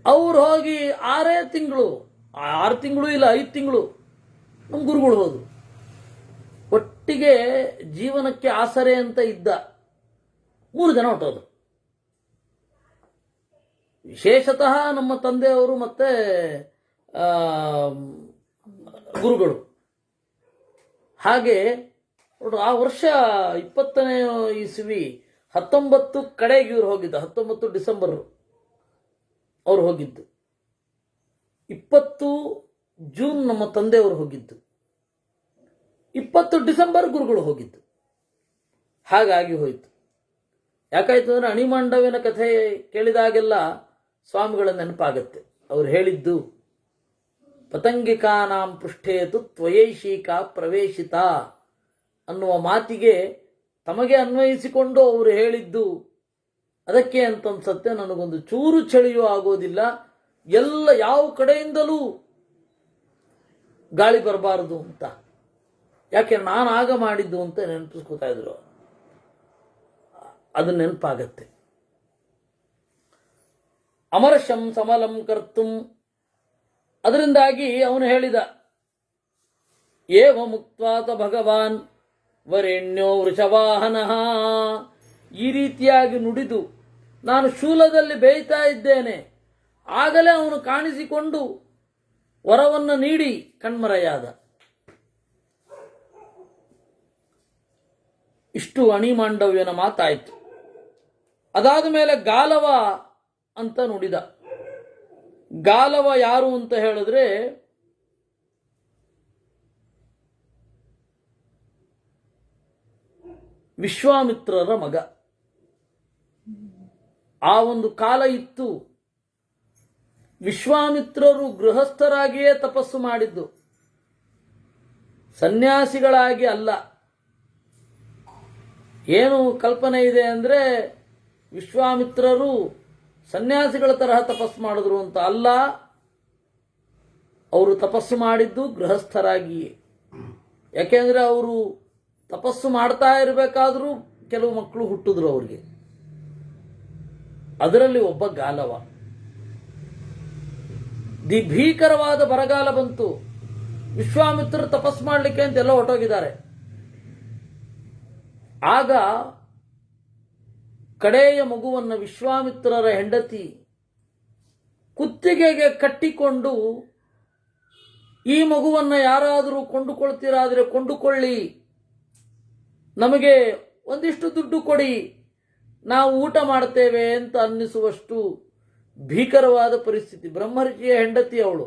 ಅವ್ರು ಹೋಗಿ 6 ತಿಂಗಳು, 6 ತಿಂಗಳು ಇಲ್ಲ 5 ತಿಂಗಳು ನಮ್ಮ ಗುರುಗಳು ಹೋದರು. ಒಟ್ಟಿಗೆ ಜೀವನಕ್ಕೆ ಆಸರೆ ಅಂತ ಇದ್ದ 3 ಜನ ಹೊಟ್ಟೋದು. ವಿಶೇಷತಃ ನಮ್ಮ ತಂದೆಯವರು ಮತ್ತೆ ಗುರುಗಳು ಹಾಗೆ ನೋಡು, ಆ ವರ್ಷ 20ನೇ ಇಸ್ವಿ 19 ಕಡೆಗೆ ಇವ್ರು ಹೋಗಿದ್ದು, 19 ಡಿಸೆಂಬರ್ ಅವ್ರು ಹೋಗಿದ್ದು, 20 ಜೂನ್ ನಮ್ಮ ತಂದೆಯವರು ಹೋಗಿದ್ದು, 20 ಡಿಸೆಂಬರ್ ಗುರುಗಳು ಹೋಗಿದ್ದು. ಹಾಗಾಗಿ ಹೋಯಿತು. ಯಾಕಾಯ್ತು ಅಂದರೆ ಅಣಿಮಾಂಡವ್ಯನ ಕಥೆ ಕೇಳಿದಾಗೆಲ್ಲ ಸ್ವಾಮಿಗಳ ನೆನಪಾಗತ್ತೆ. ಅವ್ರು ಹೇಳಿದ್ದು ಪತಂಗಿಕಾನಾಂ ಪೃಷ್ಠೇತು ತ್ವಯೈಷಿಕಾ ಪ್ರವೇಶಿತ ಅನ್ನುವ ಮಾತಿಗೆ ತಮಗೆ ಅನ್ವಯಿಸಿಕೊಂಡು ಅವರು ಹೇಳಿದ್ದು ಅದಕ್ಕೆ ಅಂತ ಅನ್ಸತ್ತೆ. ನನಗೊಂದು ಚೂರು ಚಳಿಯೂ ಆಗೋದಿಲ್ಲ, ಎಲ್ಲ ಯಾವ ಕಡೆಯಿಂದಲೂ ಗಾಳಿ ಬರಬಾರದು ಅಂತ. ಯಾಕೆ ನಾನು ಆಗ ಮಾಡಿದ್ದು ಅಂತ ನೆನಪಿಸ್ಕೊತಾ ಇದ್ರು, ಅದು ನೆನಪಾಗತ್ತೆ. ಅಮರ್ಷಂ ಸಮಲಂ ಕರ್ತುಂ, ಅದರಿಂದಾಗಿ ಅವನು ಹೇಳಿದ ಏವ ಮುಕ್ತಾತ ಭಗವಾನ್ ವರೆಣ್ಯೋ ವೃಷವಾಹನಃ, ಈ ರೀತಿಯಾಗಿ ನುಡಿದು ನಾನು ಶೂಲದಲ್ಲಿ ಬೇಯ್ತಾ ಇದ್ದೇನೆ, ಆಗಲೇ ಅವನು ಕಾಣಿಸಿಕೊಂಡು ವರವನ್ನು ನೀಡಿ ಕಣ್ಮರೆಯಾದ. ಇಷ್ಟು ಅಣಿಮಾಂಡವ್ಯನ ಮಾತಾಯಿತು. ಅದಾದ ಮೇಲೆ ಗಾಲವ ಅಂತ ನುಡಿದ. ಗಾಲವ ಯಾರು ಅಂತ ಹೇಳಿದ್ರೆ ವಿಶ್ವಾಮಿತ್ರರ ಮಗ. ಆ ಒಂದು ಕಾಲ ಇತ್ತು, ವಿಶ್ವಾಮಿತ್ರರು ಗೃಹಸ್ಥರಾಗಿಯೇ ತಪಸ್ಸು ಮಾಡಿದ್ದು, ಸನ್ಯಾಸಿಗಳಾಗಿ ಅಲ್ಲ. ಏನು ಕಲ್ಪನೆ ಇದೆ ಅಂದರೆ ವಿಶ್ವಾಮಿತ್ರರು ಸನ್ಯಾಸಿಗಳ ತರಹ ತಪಸ್ಸು ಮಾಡಿದ್ರು ಅಂತ ಅಲ್ಲ, ಅವರು ತಪಸ್ಸು ಮಾಡಿದ್ದು ಗೃಹಸ್ಥರಾಗಿಯೇ. ಯಾಕೆಂದರೆ ಅವರು ತಪಸ್ಸು ಮಾಡ್ತಾ ಇರಬೇಕಾದ್ರೂ ಕೆಲವು ಮಕ್ಕಳು ಹುಟ್ಟಿದ್ರು ಅವ್ರಿಗೆ. ಅದರಲ್ಲಿ ಒಬ್ಬ ಗಾಲವ. ಭೀಕರವಾದ ಬರಗಾಲ ಬಂತು, ವಿಶ್ವಾಮಿತ್ರರು ತಪಸ್ಸು ಮಾಡಲಿಕ್ಕೆ ಅಂತ ಎಲ್ಲ ಹೊರಟೋಗಿದ್ದಾರೆ. ಆಗ ಕಡೆಯ ಮಗುವನ್ನು ವಿಶ್ವಾಮಿತ್ರರ ಹೆಂಡತಿ ಕುತ್ತಿಗೆಗೆ ಕಟ್ಟಿಕೊಂಡು, ಈ ಮಗುವನ್ನು ಯಾರಾದರೂ ಕೊಂಡುಕೊಳ್ತೀರಾದರೆ ಕೊಂಡುಕೊಳ್ಳಿ, ನಮಗೆ ಒಂದಿಷ್ಟು ದುಡ್ಡು ಕೊಡಿ, ನಾವು ಊಟ ಮಾಡ್ತೇವೆ ಅಂತ ಅನ್ನಿಸುವಷ್ಟು ಭೀಕರವಾದ ಪರಿಸ್ಥಿತಿ. ಬ್ರಹ್ಮರ್ಷಿಯ ಹೆಂಡತಿ ಅವಳು.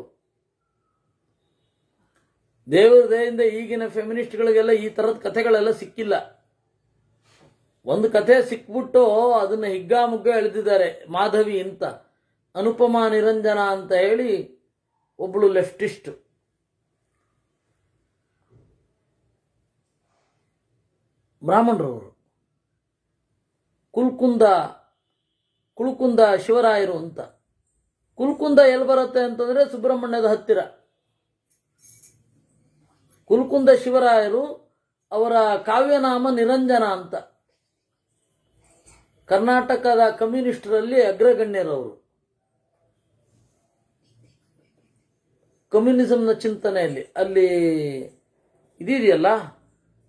ದೇವರ ದಯೆಯಿಂದ ಈಗಿನ ಫೆಮಿನಿಸ್ಟ್ಗಳಿಗೆಲ್ಲ ಈ ಥರದ ಕಥೆಗಳೆಲ್ಲ ಸಿಕ್ಕಿಲ್ಲ. ಒಂದು ಕಥೆ ಸಿಕ್ಬಿಟ್ಟು ಅದನ್ನು ಹಿಗ್ಗಾಮುಗ್ಗ ಎಳೆದಿದ್ದಾರೆ. ಮಾಧವಿ ಅಂತ, ಅನುಪಮಾ ನಿರಂಜನ ಅಂತ ಹೇಳಿ ಒಬ್ಬಳು ಲೆಫ್ಟಿಸ್ಟ್. ಬ್ರಾಹ್ಮಣರವರು, ಕುಲ್ಕುಂದ ಶಿವರಾಯರು ಅಂತ. ಕುಲ್ಕುಂದ ಎಲ್ಲಿ ಬರುತ್ತೆ ಅಂತಂದ್ರೆ ಸುಬ್ರಹ್ಮಣ್ಯದ ಹತ್ತಿರ. ಕುಲ್ಕುಂದ ಶಿವರಾಯರು, ಅವರ ಕಾವ್ಯನಾಮ ನಿರಂಜನ ಅಂತ. ಕರ್ನಾಟಕದ ಕಮ್ಯುನಿಸ್ಟರಲ್ಲಿ ಅಗ್ರಗಣ್ಯರವರು. ಕಮ್ಯುನಿಸಂನ ಚಿಂತನೆಯಲ್ಲಿ ಅಲ್ಲಿ ಇದೆಯಲ್ಲ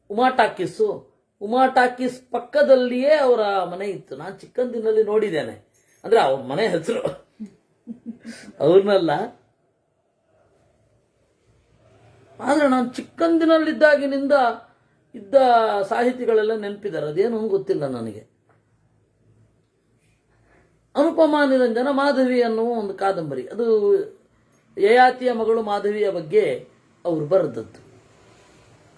ಉಮಾ ಟಾಕೀಸ್ ಪಕ್ಕದಲ್ಲಿಯೇ ಅವರ ಮನೆ ಇತ್ತು. ನಾನು ಚಿಕ್ಕಂದಿನಲ್ಲಿ ನೋಡಿದ್ದೇನೆ. ಅಂದ್ರೆ ಅವ್ರ ಮನೆ ಹೆಸರು ಅವ್ರನ್ನಲ್ಲ, ಆದ್ರೆ ನಾನು ಚಿಕ್ಕಂದಿನಲ್ಲಿದ್ದಾಗಿನಿಂದ ಇದ್ದ ಸಾಹಿತಿಗಳೆಲ್ಲ ನೆನಪಿದ್ದಾರೆ. ಅದೇನು ಗೊತ್ತಿಲ್ಲ ನನಗೆ. ಅನುಪಮಾ ನಿರಂಜನ ಮಾಧವಿ ಅನ್ನುವ ಒಂದು ಕಾದಂಬರಿ, ಅದು ಯಯಾತಿಯ ಮಗಳು ಮಾಧವಿಯ ಬಗ್ಗೆ ಅವರು ಬರೆದದ್ದು.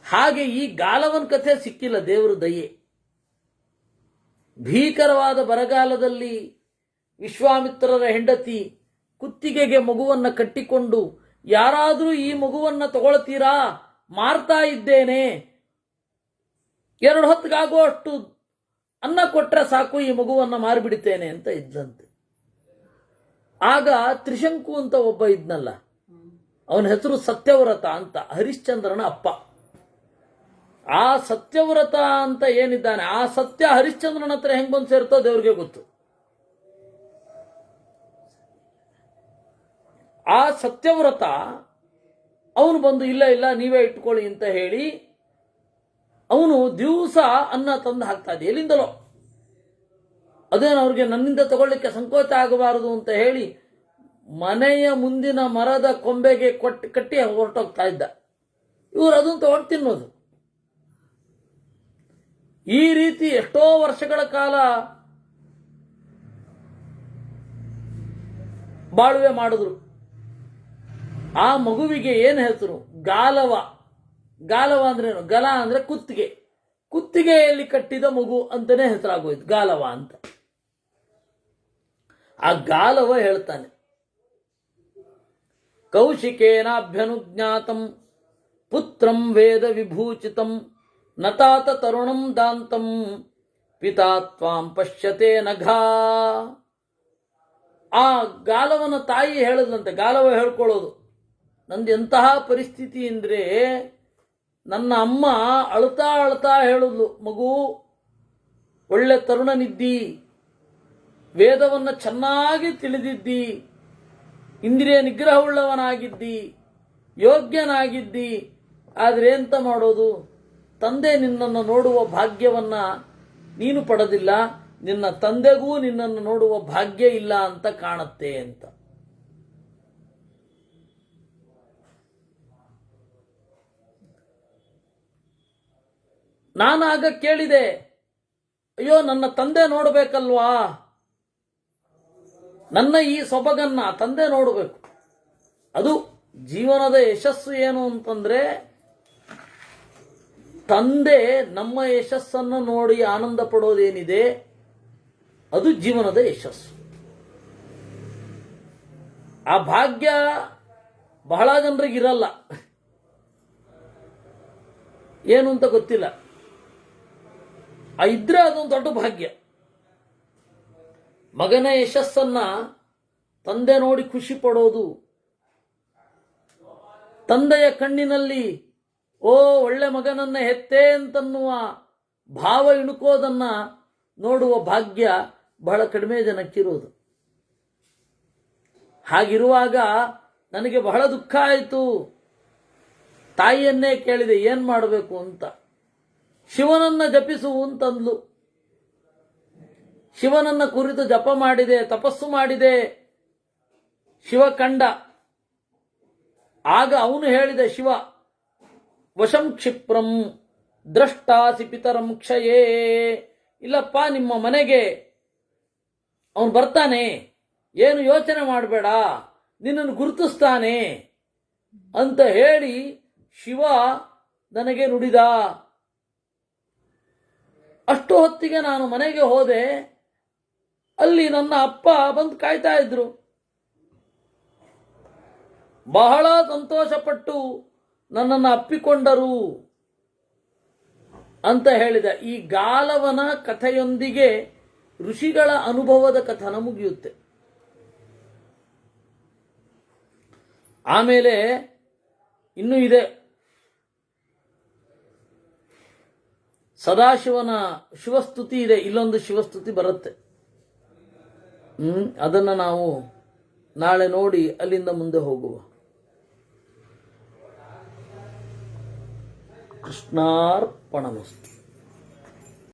ಹಾಗೆ ಈ ಗಾಲವನ್ ಕಥೆ ಸಿಕ್ಕಿಲ್ಲ, ದೇವರ ದಯೆ. ಭೀಕರವಾದ ಬರಗಾಲದಲ್ಲಿ ವಿಶ್ವಾಮಿತ್ರರ ಹೆಂಡತಿ ಕುತ್ತಿಗೆಗೆ ಮಗುವನ್ನು ಕಟ್ಟಿಕೊಂಡು, ಯಾರಾದರೂ ಈ ಮಗುವನ್ನು ತಗೊಳ್ತೀರಾ, ಮಾರ್ತಾ ಇದ್ದೇನೆ, 2 ಹೊತ್ತಿಗಾಗುವಷ್ಟು ಅನ್ನ ಕೊಟ್ರೆ ಸಾಕು, ಈ ಮಗುವನ್ನು ಮಾರಿಬಿಡ್ತೇನೆ ಅಂತ ಇದ್ದಂತೆ. ಆಗ ತ್ರಿಶಂಕು ಅಂತ ಒಬ್ಬ ಇದ್ನಲ್ಲ, ಅವನ ಹೆಸರು ಸತ್ಯವ್ರತ ಅಂತ, ಹರಿಶ್ಚಂದ್ರನ ಅಪ್ಪ. ಆ ಸತ್ಯವ್ರತ ಅಂತ ಏನಿದ್ದಾನೆ, ಆ ಸತ್ಯ ಹರಿಶ್ಚಂದ್ರನ ಹತ್ರ ಹೆಂಗ್ ಬಂದು ಸೇರ್ತೋ ದೇವ್ರಿಗೆ ಗೊತ್ತು. ಆ ಸತ್ಯವ್ರತ ಅವನು ಬಂದು ಇಲ್ಲ ನೀವೇ ಇಟ್ಕೊಳ್ಳಿ ಅಂತ ಹೇಳಿ ಅವನು ದಿವಸ ಅನ್ನ ತಂದು ಹಾಕ್ತಾ ಇದ್ದ ಎಲ್ಲಿಂದಲೋ. ಅದೇನು ಅವ್ರಿಗೆ ನನ್ನಿಂದ ತಗೊಳ್ಳಿಕ್ಕೆ ಸಂಕೋಚ ಆಗಬಾರದು ಅಂತ ಹೇಳಿ ಮನೆಯ ಮುಂದಿನ ಮರದ ಕೊಂಬೆಗೆ ಕಟ್ಟಿ ಹೊರಟೋಗ್ತಾ ಇದ್ದ. ಇವರು ಅದನ್ನು ತಗೊಂಡು ತಿನ್ನೋದು. ಈ ರೀತಿ ಎಷ್ಟೋ ವರ್ಷಗಳ ಕಾಲ ಬಾಳ್ವೆ ಮಾಡಿದ್ರು. ಆ ಮಗುವಿಗೆ ಏನು ಹೆಸರು? ಗಾಲವ. ಗಾಲವ ಅಂದ್ರೇನು? ಗಲ ಅಂದ್ರೆ ಕುತ್ತಿಗೆ, ಕುತ್ತಿಗೆಯಲ್ಲಿ ಕಟ್ಟಿದ ಮಗು ಅಂತಾನೆ ಹೆಸರಾಗೋಯ್ತು, ಗಾಲವ ಅಂತ. ಆ ಗಾಲವ ಹೇಳ್ತಾನೆ, ಕೌಶಿಕೇನಾಭ್ಯನುಜ್ಞಾತಂ ಪುತ್ರಂ ವೇದ ವಿಭೂಚಿತಂ ನತಾತ ತರುಣಂ ದಾಂತಂ ಪಿತಾ ತ್ವಾಂ ಪಶ್ಯತೆ ನಘಾ. ಆ ಗಾಲವನ ತಾಯಿ ಹೇಳಿದ್ಲಂತೆ, ಗಾಲವ ಹೇಳ್ಕೊಳ್ಳೋದು, ನಂದು ಎಂತಹ ಪರಿಸ್ಥಿತಿ ಅಂದರೆ ನನ್ನ ಅಮ್ಮ ಅಳ್ತಾ ಅಳ್ತಾ ಹೇಳಿದ್ಲು, ಮಗು ಒಳ್ಳೆ ತರುಣನಿದ್ದಿ, ವೇದವನ್ನು ಚೆನ್ನಾಗಿ ತಿಳಿದಿದ್ದಿ, ಇಂದ್ರಿಯ ನಿಗ್ರಹವುಳ್ಳವನಾಗಿದ್ದಿ, ಯೋಗ್ಯನಾಗಿದ್ದಿ, ಆದರೆ ಎಂತ ಮಾಡೋದು, ತಂದೆ ನಿನ್ನನ್ನು ನೋಡುವ ಭಾಗ್ಯವನ್ನ ನೀನು ಪಡೆದಿಲ್ಲ, ನಿನ್ನ ತಂದೆಗೂ ನಿನ್ನನ್ನು ನೋಡುವ ಭಾಗ್ಯ ಇಲ್ಲ ಅಂತ ಕಾಣುತ್ತೆ ಅಂತ. ನಾನಾಗ ಕೇಳಿದೆ, ಅಯ್ಯೋ ನನ್ನ ತಂದೆ ನೋಡಬೇಕಲ್ವಾ, ನನ್ನ ಈ ಸೊಬಗನ್ನ ತಂದೆ ನೋಡಬೇಕು. ಅದು ಜೀವನದ ಯಶಸ್ಸು ಏನು ಅಂತಂದ್ರೆ, ತಂದೆ ನಮ್ಮ ಯಶಸ್ಸನ್ನು ನೋಡಿ ಆನಂದ ಪಡೋದೇನಿದೆ ಅದು ಜೀವನದ ಯಶಸ್ಸು. ಆ ಭಾಗ್ಯ ಬಹಳ ಜನರಿಗಿರಲ್ಲ, ಏನು ಅಂತ ಗೊತ್ತಿಲ್ಲ. ಆ ಇದ್ರೆ ಅದೊಂದು ದೊಡ್ಡ ಭಾಗ್ಯ. ಮಗನ ಯಶಸ್ಸನ್ನ ತಂದೆ ನೋಡಿ ಖುಷಿ ಪಡೋದು, ತಂದೆಯ ಕಣ್ಣಿನಲ್ಲಿ ಓ ಒಳ್ಳೆ ಮಗನನ್ನ ಹೆತ್ತೆ ಅಂತನ್ನುವ ಭಾವ ಇಣುಕೋದನ್ನ ನೋಡುವ ಭಾಗ್ಯ ಬಹಳ ಕಡಿಮೆ ಜನಕ್ಕಿರೋದು. ಹಾಗಿರುವಾಗ ನನಗೆ ಬಹಳ ದುಃಖ ಆಯಿತು. ತಾಯಿಯನ್ನೇ ಕೇಳಿದೆ ಏನ್ ಮಾಡಬೇಕು ಅಂತ. ಶಿವನನ್ನ ಜಪಿಸು ಅಂತಂದ್ಲು. ಶಿವನನ್ನ ಕುರಿತು ಜಪ ಮಾಡಿದೆ, ತಪಸ್ಸು ಮಾಡಿದೆ, ಶಿವ ಕಂಡ. ಆಗ ಅವನು ಹೇಳಿದ, ಶಿವ ವಶಂ ಕ್ಷಿಪ್ರಂ ದ್ರಷ್ಟಾಸಿ ಪಿತರಂ ಕ್ಷಯೇ. ಇಲ್ಲಪ್ಪ, ನಿಮ್ಮ ಮನೆಗೆ ಅವನು ಬರ್ತಾನೆ, ಏನು ಯೋಚನೆ ಮಾಡಬೇಡ, ನಿನ್ನನ್ನು ಗುರುತಿಸ್ತಾನೆ ಅಂತ ಹೇಳಿ ಶಿವ ನನಗೆ ನುಡಿದ. ಅಷ್ಟು ಹೊತ್ತಿಗೆ ನಾನು ಮನೆಗೆ ಹೋದೆ. ಅಲ್ಲಿ ನನ್ನ ಅಪ್ಪ ಬಂದು ಕಾಯ್ತಾ ಇದ್ರು. ಬಹಳ ಸಂತೋಷಪಟ್ಟು ನನ್ನನ್ನು ಅಪ್ಪಿಕೊಂಡರು ಅಂತ ಹೇಳಿದ. ಈ ಗಾಲವನ ಕಥೆಯೊಂದಿಗೆ ಋಷಿಗಳ ಅನುಭವದ ಕಥನ ಮುಗಿಯುತ್ತೆ. ಆಮೇಲೆ ಇನ್ನೂ ಇದೆ, ಸದಾಶಿವನ ಶಿವಸ್ತುತಿ ಇದೆ, ಇಲ್ಲೊಂದು ಶಿವಸ್ತುತಿ ಬರುತ್ತೆ. ಅದನ್ನ ನಾವು ನಾಳೆ ನೋಡಿ ಅಲ್ಲಿಂದ ಮುಂದೆ ಹೋಗುವ. ಕೃಷ್ಣಾರ್ಪಣಮಸ್ತು.